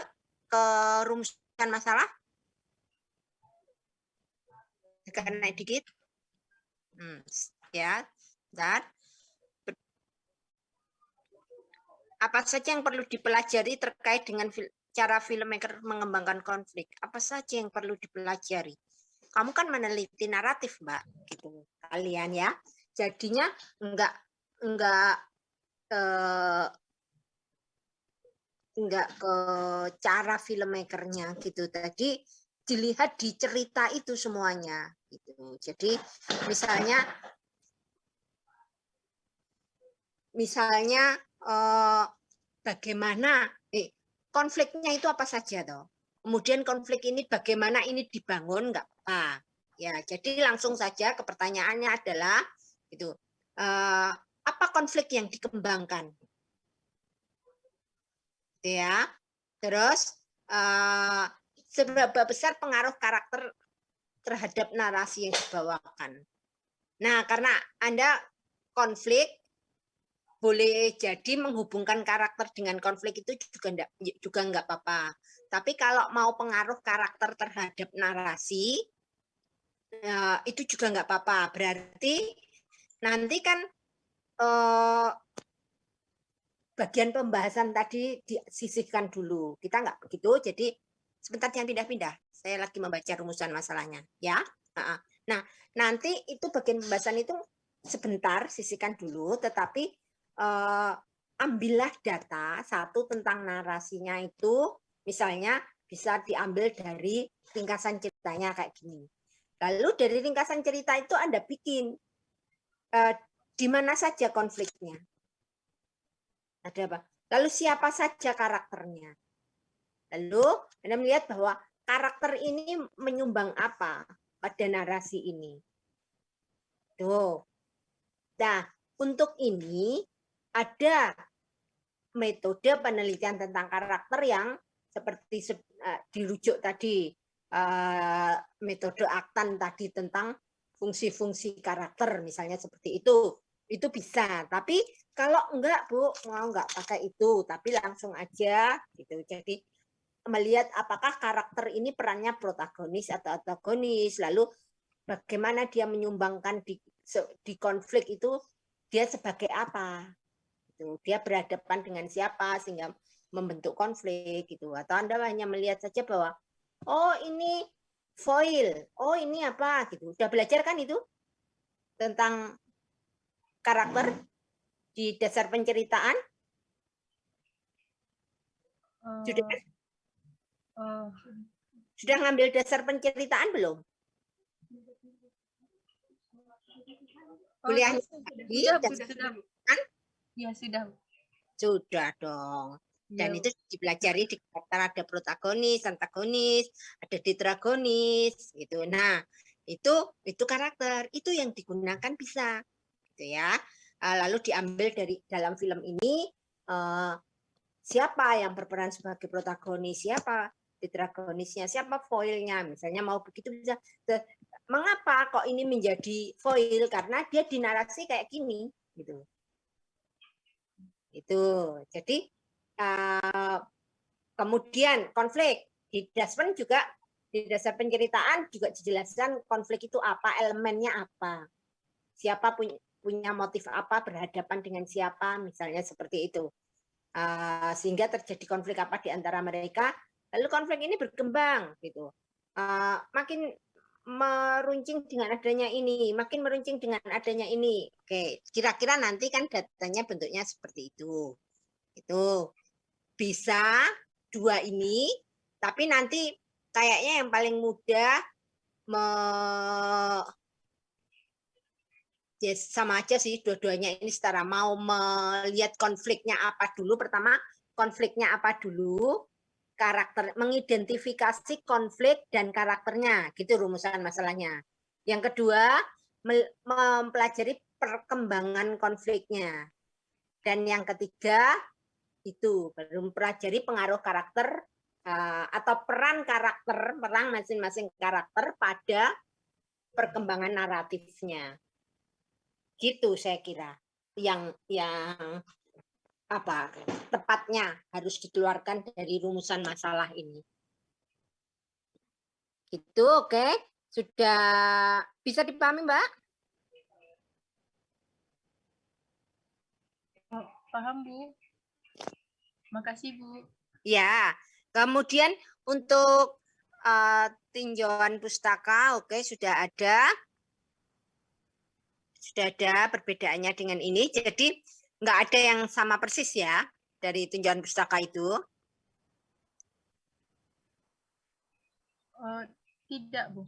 kerumuskan masalah. Karena dikit. Ya, dan apa saja yang perlu dipelajari terkait dengan cara filmmaker mengembangkan konflik? Apa saja yang perlu dipelajari? Kamu kan meneliti naratif, Mbak, gitu kalian ya. Jadinya enggak ke cara filmmakernya gitu. Tadi dilihat di cerita itu semuanya gitu. Jadi misalnya bagaimana konfliknya itu apa saja toh. Kemudian konflik ini bagaimana ini dibangun, enggak apa. Ya, jadi langsung saja ke pertanyaannya adalah gitu. Apa konflik yang dikembangkan? Ya. Terus seberapa besar pengaruh karakter terhadap narasi yang dibawakan. Nah, karena Anda konflik boleh jadi menghubungkan karakter dengan konflik itu juga enggak apa-apa. Tapi kalau mau pengaruh karakter terhadap narasi, itu juga enggak apa-apa. Berarti nanti kan bagian pembahasan tadi disisihkan dulu. Kita enggak begitu, jadi sebentar jangan pindah-pindah. Saya lagi membaca rumusan masalahnya, ya. Nah, nanti itu bagian pembahasan itu sebentar sisihkan dulu, tetapi ambillah data satu tentang narasinya itu, misalnya bisa diambil dari ringkasan ceritanya kayak gini. Lalu dari ringkasan cerita itu Anda bikin di mana saja konfliknya. Ada apa? Lalu siapa saja karakternya? Lalu Anda melihat bahwa karakter ini menyumbang apa pada narasi ini. Tuh. Nah, untuk ini ada metode penelitian tentang karakter yang seperti dirujuk tadi, metode Aktan tadi tentang fungsi-fungsi karakter, misalnya seperti itu bisa. Tapi kalau enggak Bu, mau enggak pakai itu, tapi langsung aja gitu. Jadi melihat apakah karakter ini perannya protagonis atau antagonis, lalu bagaimana dia menyumbangkan di konflik itu, dia sebagai apa, gitu. Dia berhadapan dengan siapa sehingga membentuk konflik gitu. Atau Anda hanya melihat saja bahwa oh ini foil, oh ini apa gitu. Udah belajar kan itu tentang karakter di dasar penceritaan? Sudah? Sudah ngambil dasar penceritaan belum? Kuliahnya tadi, sudah. kan? Ya, sudah. Sudah dong. Dan Ya, itu dipelajari di karakter ada protagonis, antagonis, ada detragonis gitu. Nah, itu karakter, itu yang digunakan bisa gitu ya. Lalu diambil dari dalam film ini siapa yang berperan sebagai protagonis, siapa detragonisnya, siapa foilnya, misalnya mau begitu bisa. Mengapa kok ini menjadi foil? Karena dia dinarasi kayak gini, gitu. Itu. Jadi kemudian konflik di Daspen juga di dasar penceritaan juga dijelaskan konflik itu apa, elemennya apa, siapa punya motif apa, berhadapan dengan siapa, misalnya seperti itu. Sehingga terjadi konflik apa di antara mereka, lalu konflik ini berkembang gitu, makin meruncing dengan adanya ini, makin meruncing dengan adanya ini. Oke, kira-kira nanti kan datanya bentuknya seperti itu. Itu bisa dua ini, tapi nanti kayaknya yang paling mudah ya sama aja sih dua-duanya ini setara, mau melihat konfliknya apa dulu. Pertama konfliknya apa dulu, karakter, mengidentifikasi konflik dan karakternya, gitu rumusan masalahnya. Yang kedua mempelajari perkembangan konfliknya, dan yang ketiga itu baru mempelajari pengaruh karakter atau peran masing-masing karakter pada perkembangan naratifnya. Gitu saya kira yang apa tepatnya harus dikeluarkan dari rumusan masalah ini. Gitu, oke. Sudah bisa dipahami, Mbak? paham, Bu. Makasih, Bu. Ya. Kemudian untuk tinjauan pustaka, oke, sudah ada perbedaannya dengan ini. Jadi nggak ada yang sama persis ya dari tinjauan pustaka itu. Tidak, Bu.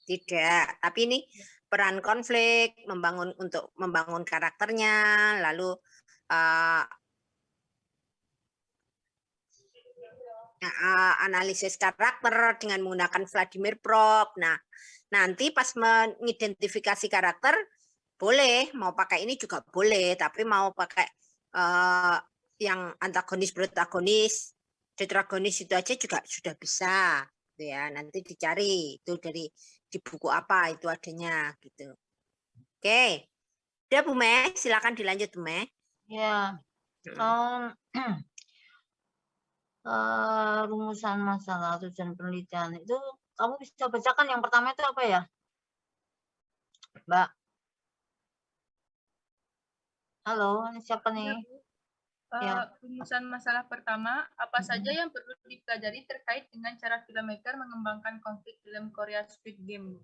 Tidak, tapi ini peran konflik, untuk membangun karakternya, lalu analisis karakter dengan menggunakan Vladimir Prop. Nah, nanti pas mengidentifikasi karakter, boleh, mau pakai ini juga boleh, tapi mau pakai yang antagonis, protagonis, detragonis itu aja juga sudah bisa. Ya, nanti dicari itu di buku apa itu adanya gitu. Oke. Udah Bu Meh, silakan dilanjut Bu Meh. Ya. Rumusan masalah tujuan penelitian itu kamu bisa bacakan yang pertama itu apa ya, Mbak? Halo, ini siapa nih? Ya. Rumusan masalah pertama, apa saja yang perlu dipelajari terkait dengan cara filmmaker mengembangkan konflik film Korea Squid Game, Bu?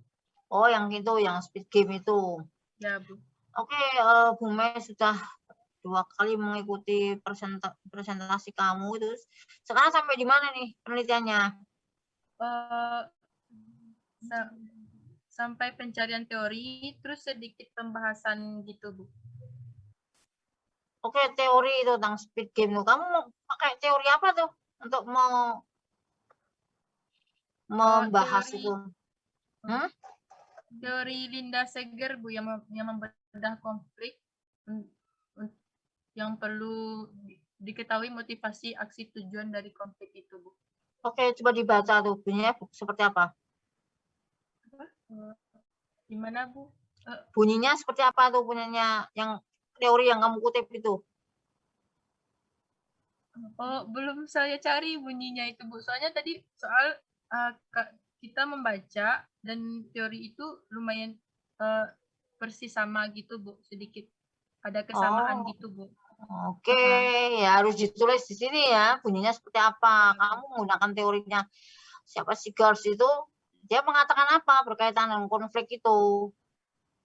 Oh, yang itu, yang Squid Game itu. Ya, Bu. Oke, Bu Mei sudah 2 kali mengikuti presentasi kamu itu. Sekarang sampai di mana nih penelitiannya? Sampai pencarian teori, terus sedikit pembahasan gitu, Bu. Oke, teori itu tentang speed game tuh. Kamu mau pakai teori apa tuh untuk membahas teori- itu? Hmm? Teori Linda Seger, Bu, yang membedah konflik yang perlu diketahui motivasi aksi tujuan dari konflik itu, Bu. Oke, coba dibaca tuh bunyinya seperti apa? Gimana, Bu? Bunyinya seperti apa tuh bunyinya yang teori yang kamu kutip itu? Oh, belum saya cari bunyinya itu, Bu. Soalnya tadi soal kita membaca dan teori itu lumayan persis sama gitu, Bu. Sedikit ada kesamaan gitu, Bu. Oke, ya harus ditulis di sini ya, bunyinya seperti apa. Kamu menggunakan teorinya siapa sih Gars itu, dia mengatakan apa berkaitan dengan konflik itu.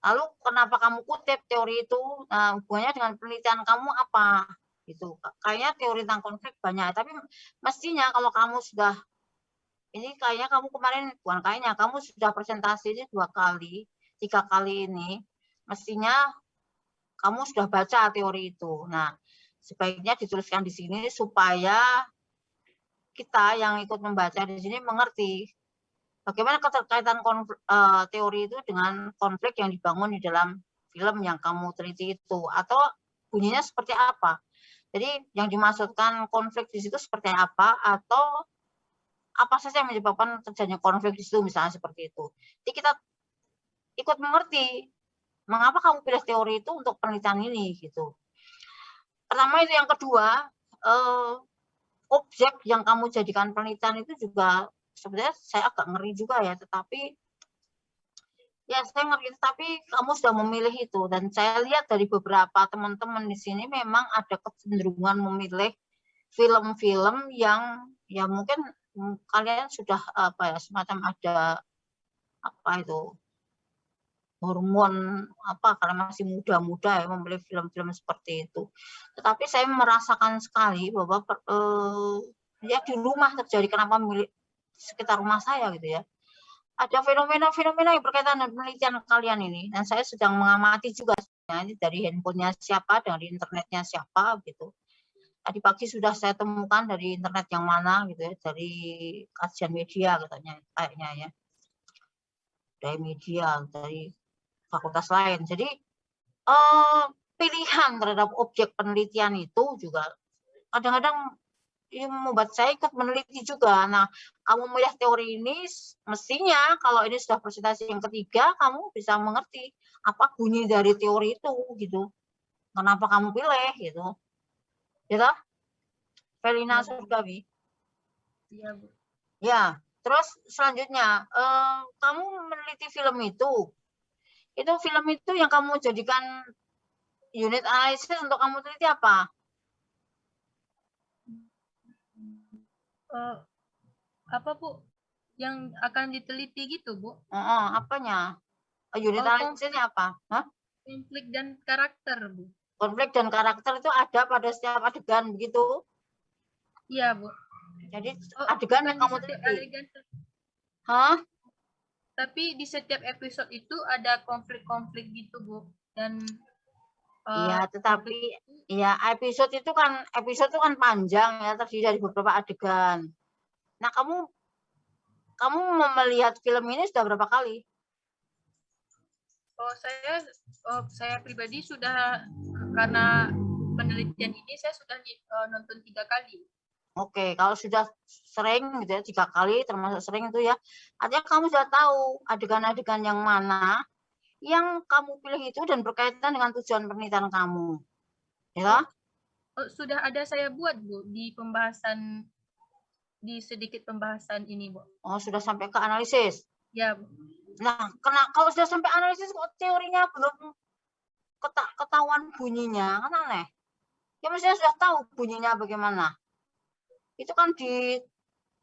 Lalu kenapa kamu kutip teori itu, nah, hubungannya dengan penelitian kamu apa? Gitu. Kayaknya teori tentang konflik banyak, tapi mestinya kalau kamu sudah, ini kayaknya kamu kemarin, bukan kayaknya, kamu sudah presentasi ini 2 kali, 3 kali ini, mestinya kamu sudah baca teori itu. Nah, sebaiknya dituliskan di sini supaya kita yang ikut membaca di sini mengerti bagaimana keterkaitan teori itu dengan konflik yang dibangun di dalam film yang kamu teliti itu, atau bunyinya seperti apa. Jadi yang dimaksudkan konflik di situ seperti apa, atau apa saja yang menyebabkan terjadinya konflik di situ, misalnya seperti itu. Jadi kita ikut mengerti mengapa kamu pilih teori itu untuk penelitian ini gitu. Pertama itu, yang kedua, objek yang kamu jadikan penelitian itu juga sebenarnya saya agak ngeri juga ya, tetapi ya saya ngeri, tapi kamu sudah memilih itu, dan saya lihat dari beberapa teman-teman di sini memang ada kecenderungan memilih film-film yang ya mungkin kalian sudah apa ya, semacam ada apa itu, hormon apa, karena masih muda-muda ya memilih film-film seperti itu. Tetapi saya merasakan sekali bahwa ya di rumah terjadi, kenapa memilih sekitar rumah saya gitu ya, ada fenomena-fenomena yang berkaitan dengan penelitian kalian ini, dan saya sedang mengamati juga ini dari handphonenya siapa, dari internetnya siapa gitu. Tadi pagi sudah saya temukan dari internet yang mana gitu ya, dari kajian media katanya, kayaknya ya, dari media, dari fakultas lain. Jadi pilihan terhadap objek penelitian itu juga kadang-kadang membuat saya ikut meneliti juga. Nah, kamu melihat teori ini, mestinya kalau ini sudah presentasi yang ketiga, kamu bisa mengerti apa bunyi dari teori itu gitu. Kenapa kamu pilih gitu. Gitu? Felina Surgawi. Iya, Bu. Ya, terus selanjutnya, kamu meneliti film itu film itu yang kamu jadikan unit analisis untuk kamu teliti apa? Apa, Bu? Yang akan diteliti gitu, Bu? Apanya? Unit analisisnya apa? Hah? Konflik dan karakter, Bu. Konflik dan karakter itu ada pada setiap adegan begitu? Iya, Bu. Jadi adegan yang kamu teliti. Hah? Tapi di setiap episode itu ada konflik-konflik gitu, Bu. Dan iya, tetapi ya episode itu kan panjang ya, terdiri dari beberapa adegan. Nah, kamu melihat film ini sudah berapa kali? Oh, saya pribadi sudah, karena penelitian ini saya sudah nonton 3 kali. Oke, kalau sudah sering gitu ya, 3 kali termasuk sering itu ya, artinya kamu sudah tahu adegan-adegan yang mana yang kamu pilih itu dan berkaitan dengan tujuan penelitian kamu. Ya? Sudah ada saya buat, Bu, di sedikit pembahasan ini, Bu. Oh, sudah sampai ke analisis? Ya, Bu. Nah, kalau sudah sampai analisis kok teorinya belum ketahuan bunyinya, kan aneh. Ya mestinya sudah tahu bunyinya bagaimana. Itu kan di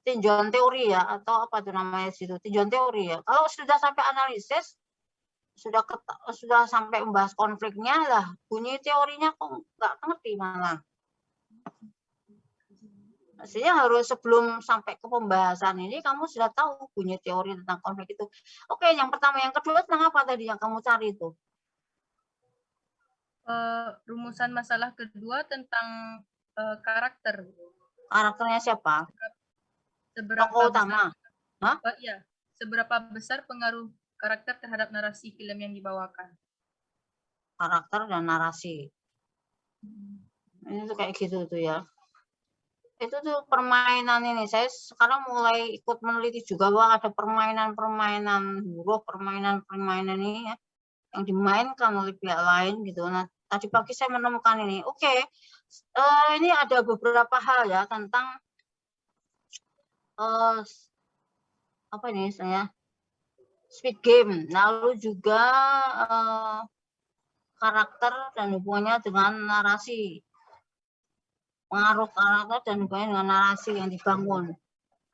tinjauan teori ya, atau apa itu namanya situ, tinjauan teori ya. Kalau sudah sampai analisis, sudah sampai membahas konfliknya lah, bunyi teorinya kok nggak ngerti malah. Maksudnya harus sebelum sampai ke pembahasan ini kamu sudah tahu bunyi teori tentang konflik itu. Oke, yang pertama, yang kedua tentang apa tadi yang kamu cari itu? Rumusan masalah kedua tentang karakter. Karakternya siapa? Seberapa Tokoh besar, utama. Hah? ya, seberapa besar pengaruh karakter terhadap narasi film yang dibawakan. Karakter dan narasi. Ini tuh kayak gitu tuh ya. Itu tuh permainan ini. Saya sekarang mulai ikut meneliti juga bahwa ada permainan-permainan huruf, permainan-permainan ini ya, yang dimainkan oleh pihak lain gitu. Nah, tadi pagi saya menemukan ini. Oke, ini ada beberapa hal ya tentang apa ini saya Squid Game. Lalu juga karakter dan hubungannya dengan narasi. Pengaruh karakter dan hubungannya dengan narasi yang dibangun.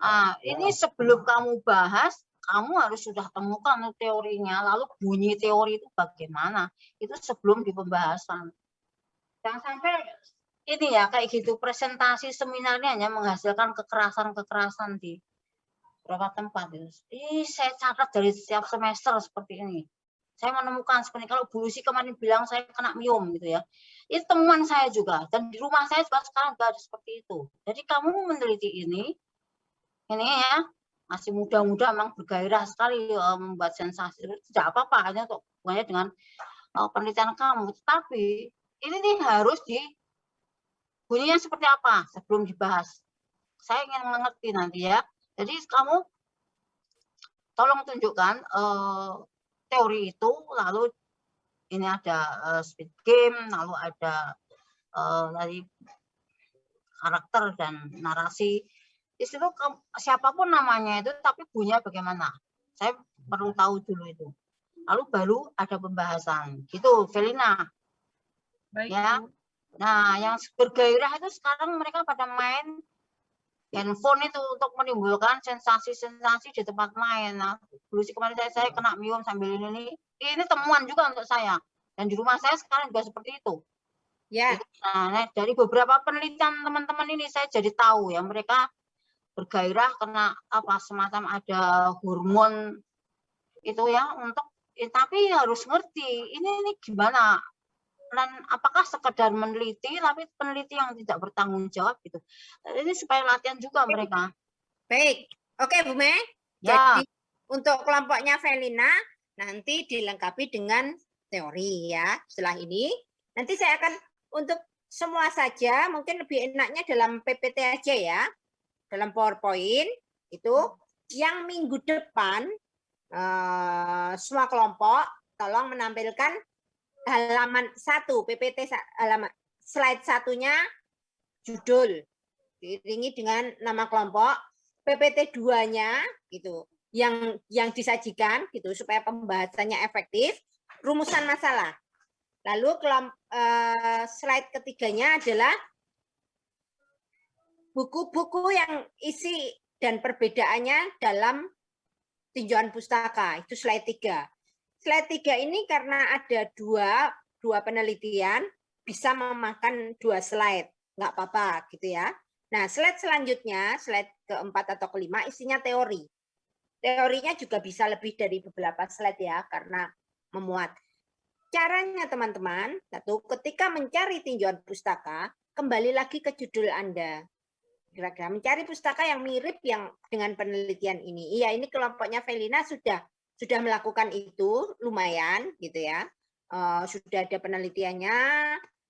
Nah, ini sebelum kamu bahas, kamu harus sudah temukan teorinya, lalu bunyi teori itu bagaimana. Itu sebelum di pembahasan. Jangan sampai ini ya, kayak gitu, presentasi seminarnya hanya menghasilkan kekerasan-kekerasan di beberapa tempat. Ini saya catat dari setiap semester seperti ini. Saya menemukan seperti kalau Bu Lucy kemarin bilang saya kena miom gitu ya. Itu temuan saya juga. Dan di rumah saya juga sekarang ada seperti itu. Jadi kamu meneliti ini ya, masih muda-muda memang bergairah sekali membuat sensasi. Tidak apa-apa, hanya untuk hubungannya dengan penelitian kamu. Tapi ini nih harus bunyinya seperti apa sebelum dibahas. Saya ingin mengerti nanti ya. Jadi kamu tolong tunjukkan teori itu, lalu ini ada Squid Game, lalu ada dari karakter dan narasi. Di situ siapapun namanya itu, tapi bunyinya bagaimana? Saya perlu tahu dulu itu. Lalu baru ada pembahasan. Gitu, Felina. Baik, ya. Bu. Nah, yang bergairah itu sekarang mereka pada main handphone itu untuk menimbulkan sensasi-sensasi di tempat main. Nah, dulu sih kemarin saya kena miom sambil ini temuan juga untuk saya. Dan di rumah saya sekarang juga seperti itu. Ya. Nah, dari beberapa penelitian teman-teman ini saya jadi tahu ya mereka bergairah karena apa semacam ada hormon itu ya untuk tapi harus ngerti ini gimana. Dan apakah sekedar meneliti tapi peneliti yang tidak bertanggung jawab gitu. Ini supaya latihan juga mereka. Baik. Oke, Bu Mei. Ya. Jadi untuk kelompoknya Felina nanti dilengkapi dengan teori ya. Setelah ini nanti saya akan untuk semua saja mungkin lebih enaknya dalam PPT aja ya. Dalam PowerPoint itu yang minggu depan semua kelompok tolong menampilkan halaman 1 PPT halaman slide satunya judul diiringi dengan nama kelompok, PPT 2-nya gitu yang disajikan gitu supaya pembahasannya efektif, rumusan masalah. Lalu slide ketiganya adalah buku-buku yang isi dan perbedaannya dalam tinjauan pustaka, itu slide 3. Slide 3 ini karena ada dua penelitian bisa memakan 2 slide, nggak apa-apa gitu ya. Nah, slide selanjutnya, slide keempat atau kelima isinya teori. Teorinya juga bisa lebih dari beberapa slide ya karena memuat. Caranya teman-teman, satu, ketika mencari tinjauan pustaka, kembali lagi ke judul Anda. Kira-kira mencari pustaka yang mirip yang dengan penelitian ini. Iya, ini kelompoknya Felina sudah melakukan itu lumayan gitu ya. Sudah ada penelitiannya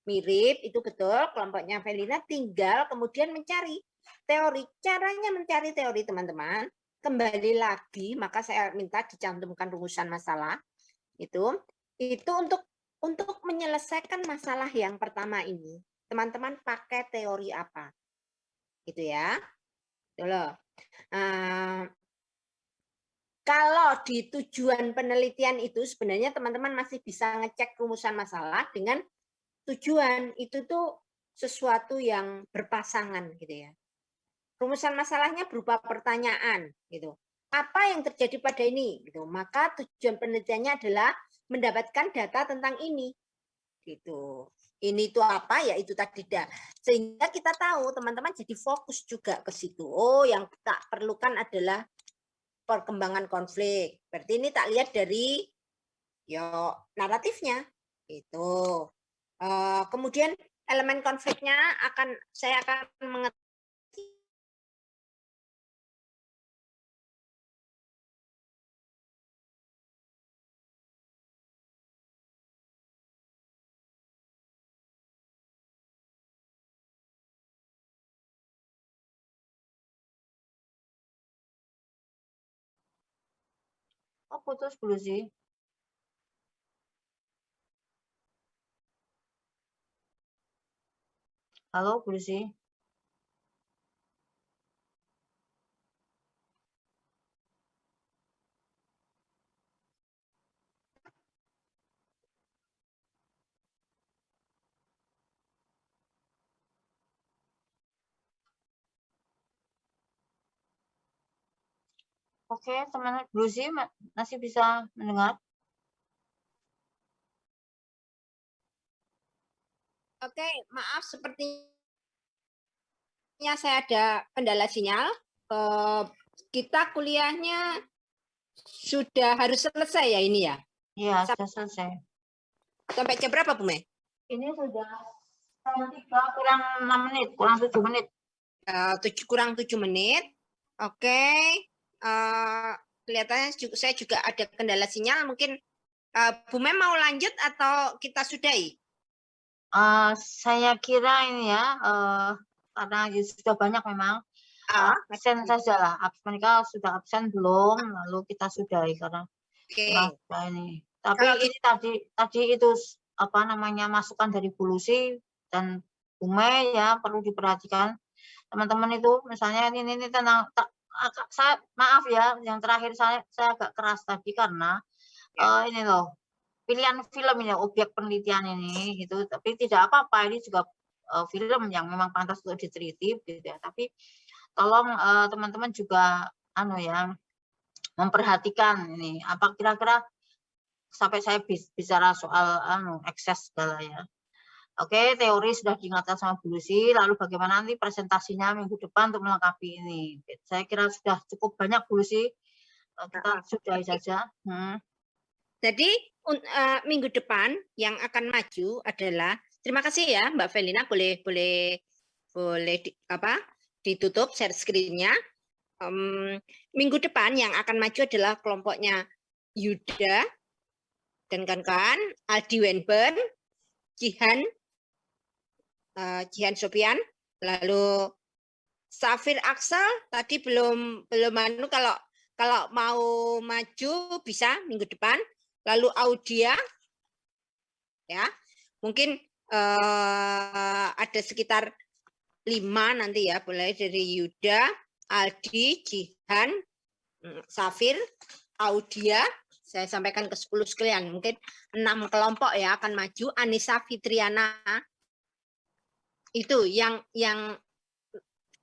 mirip itu betul kelompoknya Felina, tinggal kemudian mencari teori. Caranya mencari teori teman-teman kembali lagi, maka saya minta dicantumkan rumusan masalah itu untuk menyelesaikan masalah yang pertama ini teman-teman pakai teori apa gitu ya. Dulu. Kalau di tujuan penelitian itu sebenarnya teman-teman masih bisa ngecek rumusan masalah dengan tujuan itu tuh sesuatu yang berpasangan gitu ya. Rumusan masalahnya berupa pertanyaan gitu. Apa yang terjadi pada ini gitu. Maka tujuan penelitiannya adalah mendapatkan data tentang ini gitu. Ini itu apa ya itu tadi dah. Sehingga kita tahu teman-teman jadi fokus juga ke situ. Oh, yang kita perlukan adalah perkembangan konflik. Berarti ini tak lihat dari naratifnya itu. Kemudian elemen konfliknya saya akan mengerti. Oh, putus dulu sih. Halo, Bu Lucy. Oke, teman Bu Lucy masih bisa mendengar? Oke, maaf sepertinya saya ada kendala sinyal. Kita kuliahnya sudah harus selesai ya ini ya? Iya, sudah selesai. Sampai jam berapa, Bu Me? Ini sudah 3 kurang 6 menit, kurang 7 menit. Kurang 7 menit. Oke. Kelihatannya saya juga ada kendala sinyal. Mungkin Bu Mem mau lanjut atau kita sudahi? Saya kira ini ya, karena sudah banyak memang, absen saja lah. Mereka sudah absen belum, lalu kita sudahi karena sudah ini. Tapi ini tadi itu apa namanya masukan dari Bu Lucy dan Bu Mei ya perlu diperhatikan teman-teman itu. Misalnya ini tentang saya maaf ya, yang terakhir saya agak keras tadi karena ini loh. Pilihan film ini objek penelitian ini gitu, tapi tidak apa-apa, ini juga film yang memang pantas untuk diteliti gitu ya. Tapi tolong teman-teman juga ya memperhatikan ini apa kira-kira sampai saya bicara soal ekses segala ya. Oke, teori sudah diingatkan sama Bu Lucy, lalu bagaimana nanti presentasinya minggu depan untuk melengkapi ini. Saya kira sudah cukup banyak Bu Lucy, kita sudahi saja. Jadi minggu depan yang akan maju adalah, terima kasih ya Mbak Felina, boleh ditutup share screen-nya. Minggu depan yang akan maju adalah kelompoknya Yuda dan kawan-kawan, Aldi Wenben, Jihan Sofian, lalu Safir Aksal tadi belum kalau mau maju bisa minggu depan. Lalu Audia, ya mungkin ada sekitar 5 nanti ya, mulai dari Yuda, Aldi, Jihan, Safir, Audia. Saya sampaikan ke 10 sekalian, mungkin 6 kelompok ya akan maju. Anissa Fitriana itu yang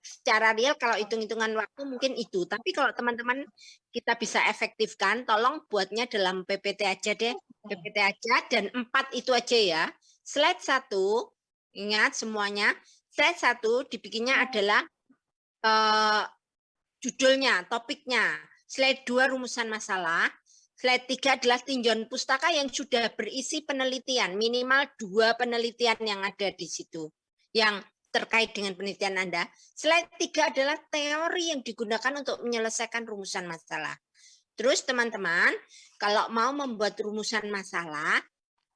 secara real kalau hitung-hitungan waktu mungkin itu. Tapi kalau teman-teman kita bisa efektifkan, tolong buatnya dalam PPT aja deh. PPT aja dan 4 itu aja ya. Slide 1, ingat semuanya. Slide 1 dibikinnya adalah judulnya, topiknya. Slide 2 rumusan masalah. Slide 3 adalah tinjauan pustaka yang sudah berisi penelitian. Minimal 2 penelitian yang ada di situ. Yang terkait dengan penelitian Anda. Slide 3 adalah teori yang digunakan untuk menyelesaikan rumusan masalah. Terus teman-teman, kalau mau membuat rumusan masalah,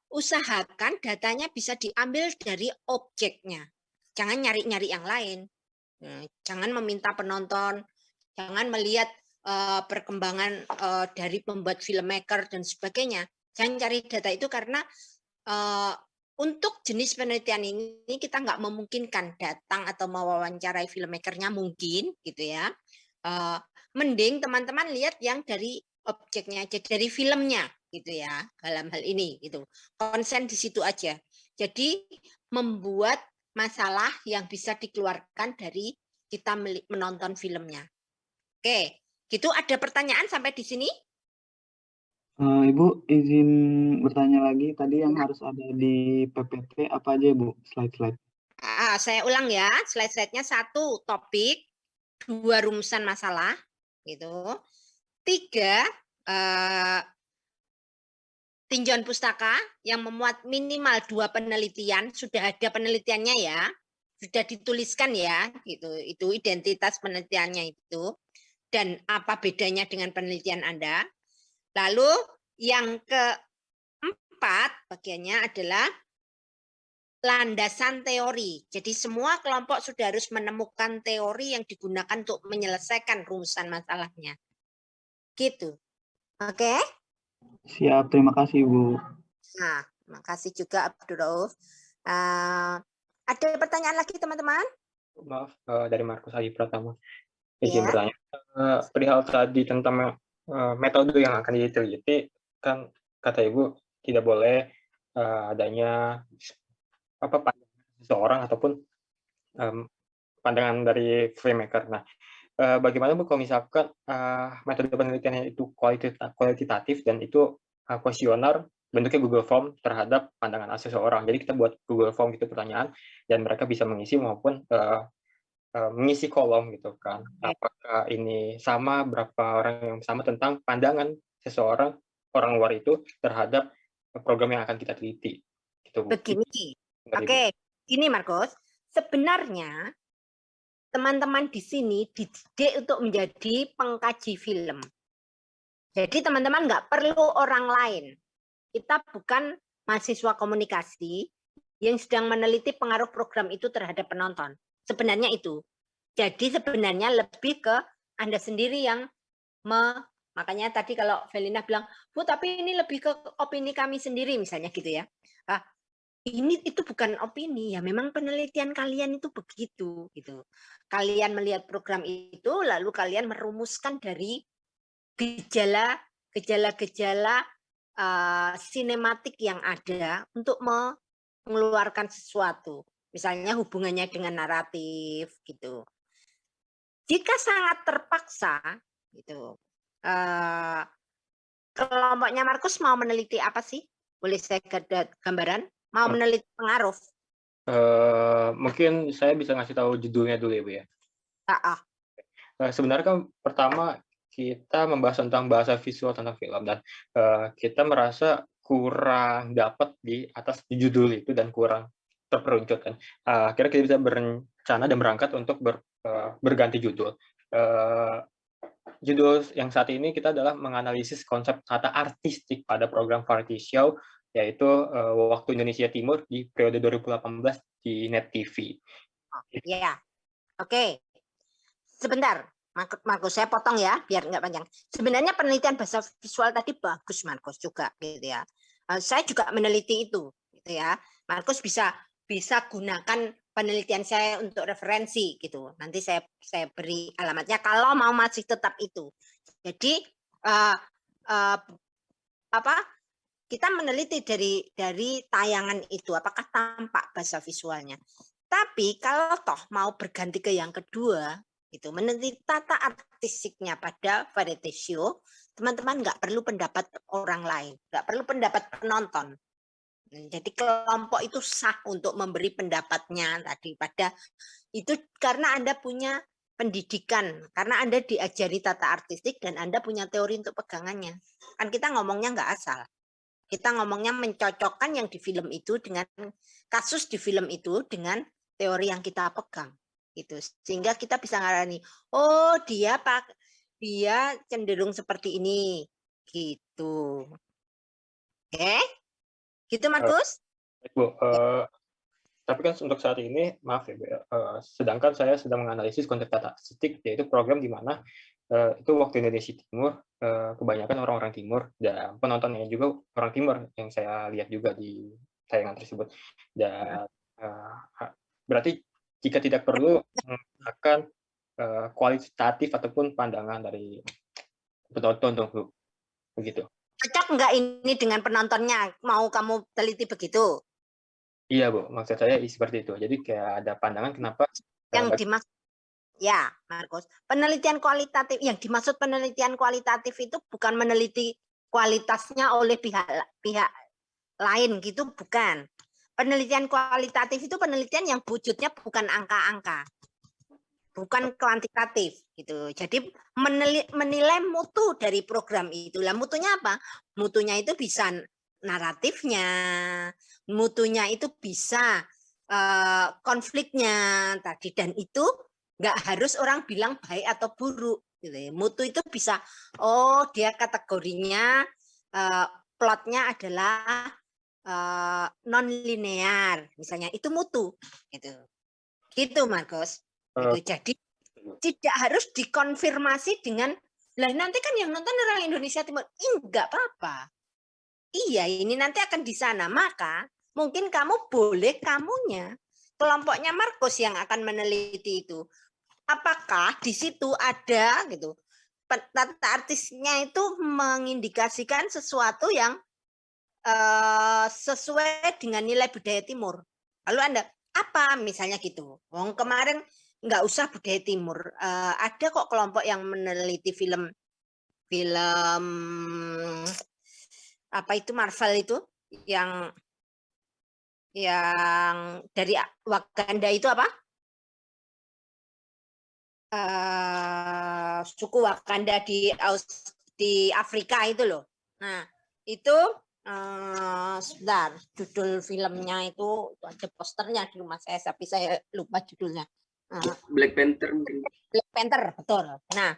usahakan datanya bisa diambil dari objeknya. Jangan nyari-nyari yang lain. Jangan meminta penonton, jangan melihat perkembangan dari pembuat filmmaker dan sebagainya. Jangan cari data itu karena untuk jenis penelitian ini kita nggak memungkinkan datang atau mewawancarai filmmakernya mungkin gitu ya. Mending teman-teman lihat yang dari objeknya aja, dari filmnya gitu ya dalam hal ini gitu. Konsen di situ aja. Jadi membuat masalah yang bisa dikeluarkan dari kita menonton filmnya. Oke, gitu ada pertanyaan sampai di sini? Ibu izin bertanya lagi, tadi yang harus ada di PPT apa aja Bu, slide-slide? Saya ulang ya, slide-slide-nya 1 topik, 2 rumusan masalah, gitu. 3 tinjauan pustaka yang memuat minimal 2 penelitian, sudah ada penelitiannya ya, sudah dituliskan ya, gitu. Itu identitas penelitiannya itu, dan apa bedanya dengan penelitian Anda. Lalu yang keempat bagiannya adalah landasan teori. Jadi semua kelompok sudah harus menemukan teori yang digunakan untuk menyelesaikan rumusan masalahnya. Gitu. Oke? Siap, terima kasih Bu. Nah, makasih juga Abdul Rauf. Ada pertanyaan lagi teman-teman? Maaf, dari Markus Adi Pratama. Izin Ya. bertanya. Perihal tadi tentang metode yang akan diteliti, kan kata Ibu tidak boleh adanya pandangan seseorang ataupun pandangan dari filmmaker. Nah, bagaimana Bu kalau misalkan metode penelitiannya itu kualitatif dan itu kuesioner bentuknya Google Form terhadap pandangan seseorang. Jadi kita buat Google Form gitu pertanyaan dan mereka bisa mengisi maupun mengisi kolom gitu kan. Apakah ini sama, berapa orang yang sama tentang pandangan seseorang orang luar itu terhadap program yang akan kita teliti. Gitu, Bu. Begini. Oke, ini Markus. Sebenarnya teman-teman di sini dididik untuk menjadi pengkaji film. Jadi teman-teman nggak perlu orang lain. Kita bukan mahasiswa komunikasi yang sedang meneliti pengaruh program itu terhadap penonton. Sebenarnya itu. Jadi sebenarnya lebih ke Anda sendiri yang makanya tadi kalau Velina bilang, Bu, tapi ini lebih ke opini kami sendiri misalnya gitu ya. Ini itu bukan opini ya, memang penelitian kalian itu begitu gitu. Kalian melihat program itu lalu kalian merumuskan dari gejala-gejala sinematik yang ada untuk mengeluarkan sesuatu. Misalnya hubungannya dengan naratif gitu. Jika sangat terpaksa gitu. Kelompoknya Markus mau meneliti apa sih? Boleh saya gambaran? Mau meneliti pengaruh? Mungkin saya bisa ngasih tahu judulnya dulu ya Bu ya. Sebenarnya kan pertama kita membahas tentang bahasa visual tentang film dan kita merasa kurang dapat di atas judul itu dan kurang terperuncut kan. Akhirnya kita bisa berencana dan berangkat untuk berganti judul. Judul yang saat ini kita adalah menganalisis konsep kata artistik pada program variety show yaitu Waktu Indonesia Timur di periode 2018 di Net TV. Iya, oke. Sebentar, Markus, saya potong ya, biar nggak panjang. Sebenarnya penelitian bahasa visual tadi bagus, Markus juga, gitu ya. Saya juga meneliti itu, gitu ya. Markus bisa gunakan penelitian saya untuk referensi, gitu. Nanti saya beri alamatnya kalau mau masih tetap itu. Jadi kita meneliti dari tayangan itu, apakah tampak bahasa visualnya. Tapi kalau toh mau berganti ke yang kedua, itu meneliti tata artistiknya pada variety show, teman-teman nggak perlu pendapat orang lain, nggak perlu pendapat penonton. Jadi kelompok itu sah untuk memberi pendapatnya tadi pada itu karena Anda punya pendidikan, karena Anda diajari tata artistik dan Anda punya teori untuk pegangannya. Kan kita ngomongnya nggak asal. Kita ngomongnya mencocokkan yang di film itu dengan kasus di film itu dengan teori yang kita pegang. Gitu. Sehingga kita bisa ngarani, oh dia cenderung seperti ini. Gitu. Oke? Gitu Markus? Bu, tapi kan untuk saat ini, maaf ya Bu, sedangkan saya sedang menganalisis konsep kata artistik, yaitu program di mana itu Waktu Indonesia Timur, kebanyakan orang-orang Timur, dan penontonnya juga orang Timur yang saya lihat juga di tayangan tersebut. Dan berarti jika tidak perlu menggunakan kualitatif ataupun pandangan dari penonton, Bu. Begitu. Cocok nggak ini dengan penontonnya? Mau kamu teliti begitu? Iya, Bu. Maksud saya seperti itu. Jadi kayak ada pandangan kenapa yang dimaksud ya, Markus. Penelitian kualitatif yang dimaksud penelitian kualitatif itu bukan meneliti kualitasnya oleh pihak lain gitu, bukan. Penelitian kualitatif itu penelitian yang wujudnya bukan angka-angka. Bukan kuantitatif gitu. Jadi menilai mutu dari program itu. Lah mutunya apa? Mutunya itu bisa naratifnya, mutunya itu bisa konfliknya tadi, dan itu nggak harus orang bilang baik atau buruk gitu ya. Mutu itu bisa, oh dia kategorinya plotnya adalah non linear misalnya, itu mutu gitu Marcos. Gitu. Jadi tidak harus dikonfirmasi dengan, lah nanti kan yang nonton orang Indonesia Timur, enggak apa-apa. Iya, ini nanti akan di sana, maka mungkin kamu boleh, kamunya, kelompoknya Marcos yang akan meneliti itu. Apakah di situ ada gitu, tata artisnya itu mengindikasikan sesuatu yang sesuai dengan nilai budaya Timur. Lalu Anda, apa misalnya gitu. Wong kemarin nggak usah budaya Timur. Ada kok kelompok yang meneliti film apa itu Marvel itu yang dari Wakanda itu apa? Suku Wakanda di Afrika itu loh. Nah, itu sebentar, judul filmnya itu ada posternya di rumah saya, tapi saya lupa judulnya. Black Panther mungkin. Black Panther, betul. Nah,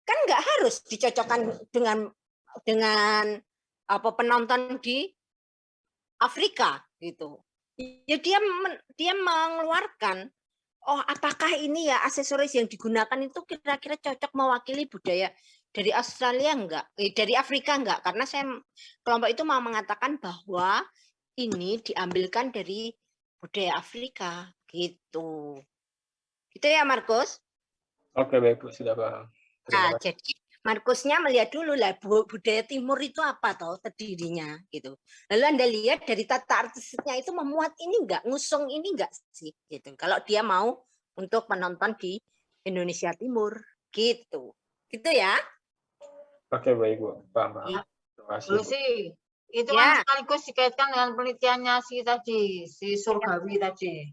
kan nggak harus dicocokkan dengan apa penonton di Afrika gitu. Ya dia mengeluarkan, oh apakah ini ya aksesoris yang digunakan itu kira-kira cocok mewakili budaya dari Australia enggak? Dari Afrika enggak? Karena kelompok itu mau mengatakan bahwa ini diambilkan dari budaya Afrika gitu. Gitu ya Marcos? Oke, baik Bu, sudah paham. Nah, jadi Markusnya melihat dulu lah budaya Timur itu apa toh terdirinya gitu. Lalu Anda lihat dari tata artisnya itu memuat ini enggak, ngusung ini enggak sih gitu. Kalau dia mau untuk menonton di Indonesia Timur gitu. Gitu ya. Oke, baik Bu, paham. Terima kasih Bu. Lucy, itu kan sekaligus dikaitkan dengan penelitiannya si Surgawi tadi.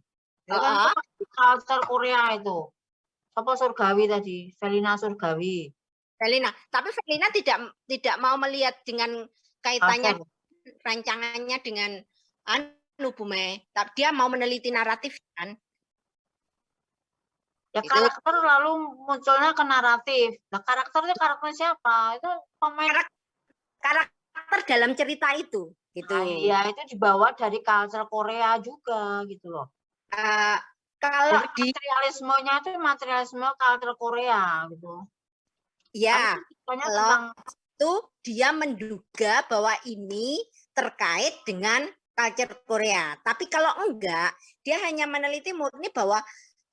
Itu kan culture Korea itu. Apa Surgawi tadi? Felina Surgawi. Felina, tapi Felina tidak mau melihat dengan kaitannya rancangannya dengan Bu Mei. Dia mau meneliti naratif kan? Ya karakter lalu munculnya ke naratif. Nah, karakternya karakter siapa? Itu pemain karakter dalam cerita itu gitu. Nah, iya, itu dibawa dari culture Korea juga gitu loh. Kalau di materialismenya itu materialisme culture Korea gitu. Ya, kalau itu dia menduga bahwa ini terkait dengan culture Korea. Tapi kalau enggak, dia hanya meneliti murni bahwa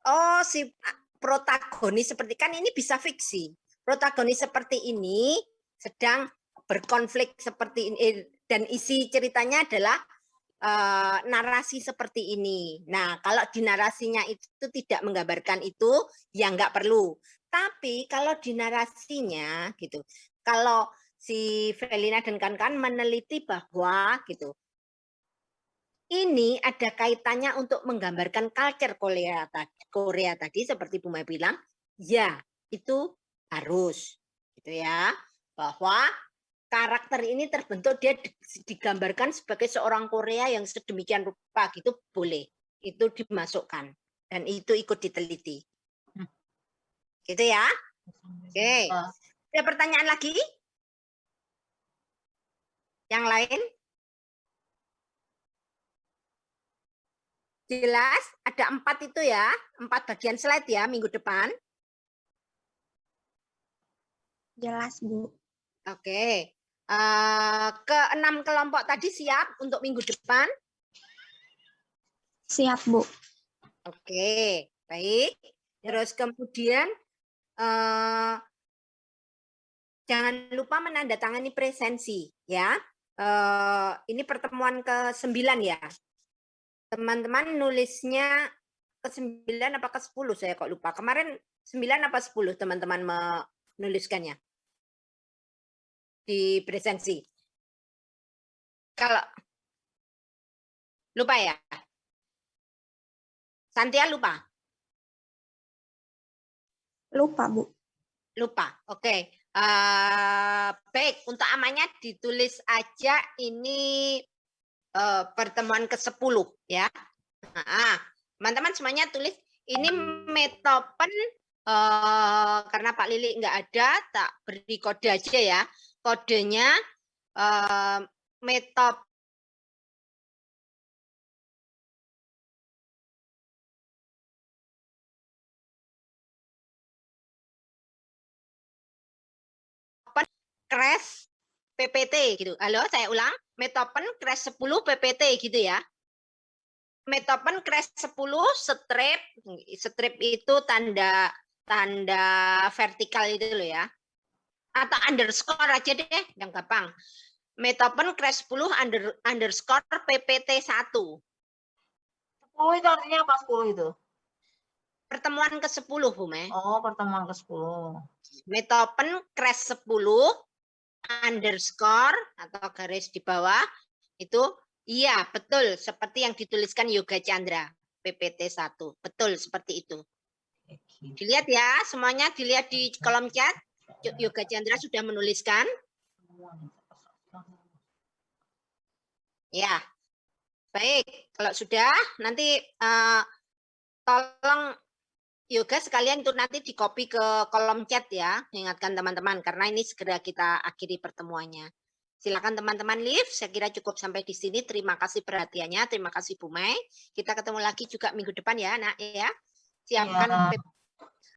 oh si protagonis seperti, kan ini bisa fiksi. Protagonis seperti ini sedang berkonflik seperti ini, dan isi ceritanya adalah narasi seperti ini. Nah, kalau di narasinya itu tidak menggambarkan itu, ya enggak perlu. Tapi kalau di narasinya gitu, kalau si Felina dan kawan-kawan meneliti bahwa gitu, ini ada kaitannya untuk menggambarkan culture Korea tadi seperti Bu Mai bilang, ya itu harus gitu ya, bahwa karakter ini terbentuk dia digambarkan sebagai seorang Korea yang sedemikian rupa gitu, boleh itu dimasukkan dan itu ikut diteliti. Gitu ya. Oke. Ada pertanyaan lagi? Yang lain? Jelas? Ada 4 itu ya. 4 bagian slide ya minggu depan. Jelas, Bu. Oke. Ke-6 kelompok tadi siap untuk minggu depan? Siap, Bu. Oke. Baik. Terus kemudian jangan lupa menandatangani presensi ya. Ini pertemuan ke-9 ya. Teman-teman nulisnya ke-9 apa ke-10 saya kok lupa. Kemarin 9 apa 10 teman-teman menuliskannya di presensi. Kalau lupa ya? Santia lupa? Lupa, Bu. Lupa. Oke. Baik, untuk amannya ditulis aja ini pertemuan ke-10 ya. Teman-teman semuanya tulis ini metopen karena Pak Lili nggak ada, tak beri kode aja ya. Kodenya metopen crash PPT gitu. Halo, saya ulang. Metopen crash 10 PPT gitu ya. Metopen crash 10 strip. Strip itu tanda vertikal itu loh ya. Atau underscore aja deh, yang gampang. Metopen crash 10 underscore PPT 1. 10 itu artinya apa 10 itu? Pertemuan ke-10, Bu Me. Oh, pertemuan ke-10. Metopen crash 10 underscore atau garis di bawah itu iya betul seperti yang dituliskan Yoga Chandra PPT 1. Betul seperti itu. Dilihat ya, semuanya dilihat di kolom chat. Yoga Chandra sudah menuliskan. Ya. Baik, kalau sudah nanti tolong Yoga sekalian itu nanti di copy ke kolom chat ya, ingatkan teman-teman karena ini segera kita akhiri pertemuannya. Silakan teman-teman live, saya kira cukup sampai di sini. Terima kasih perhatiannya, terima kasih Bu Mei. Kita ketemu lagi juga minggu depan ya, Nak ya. Siapkan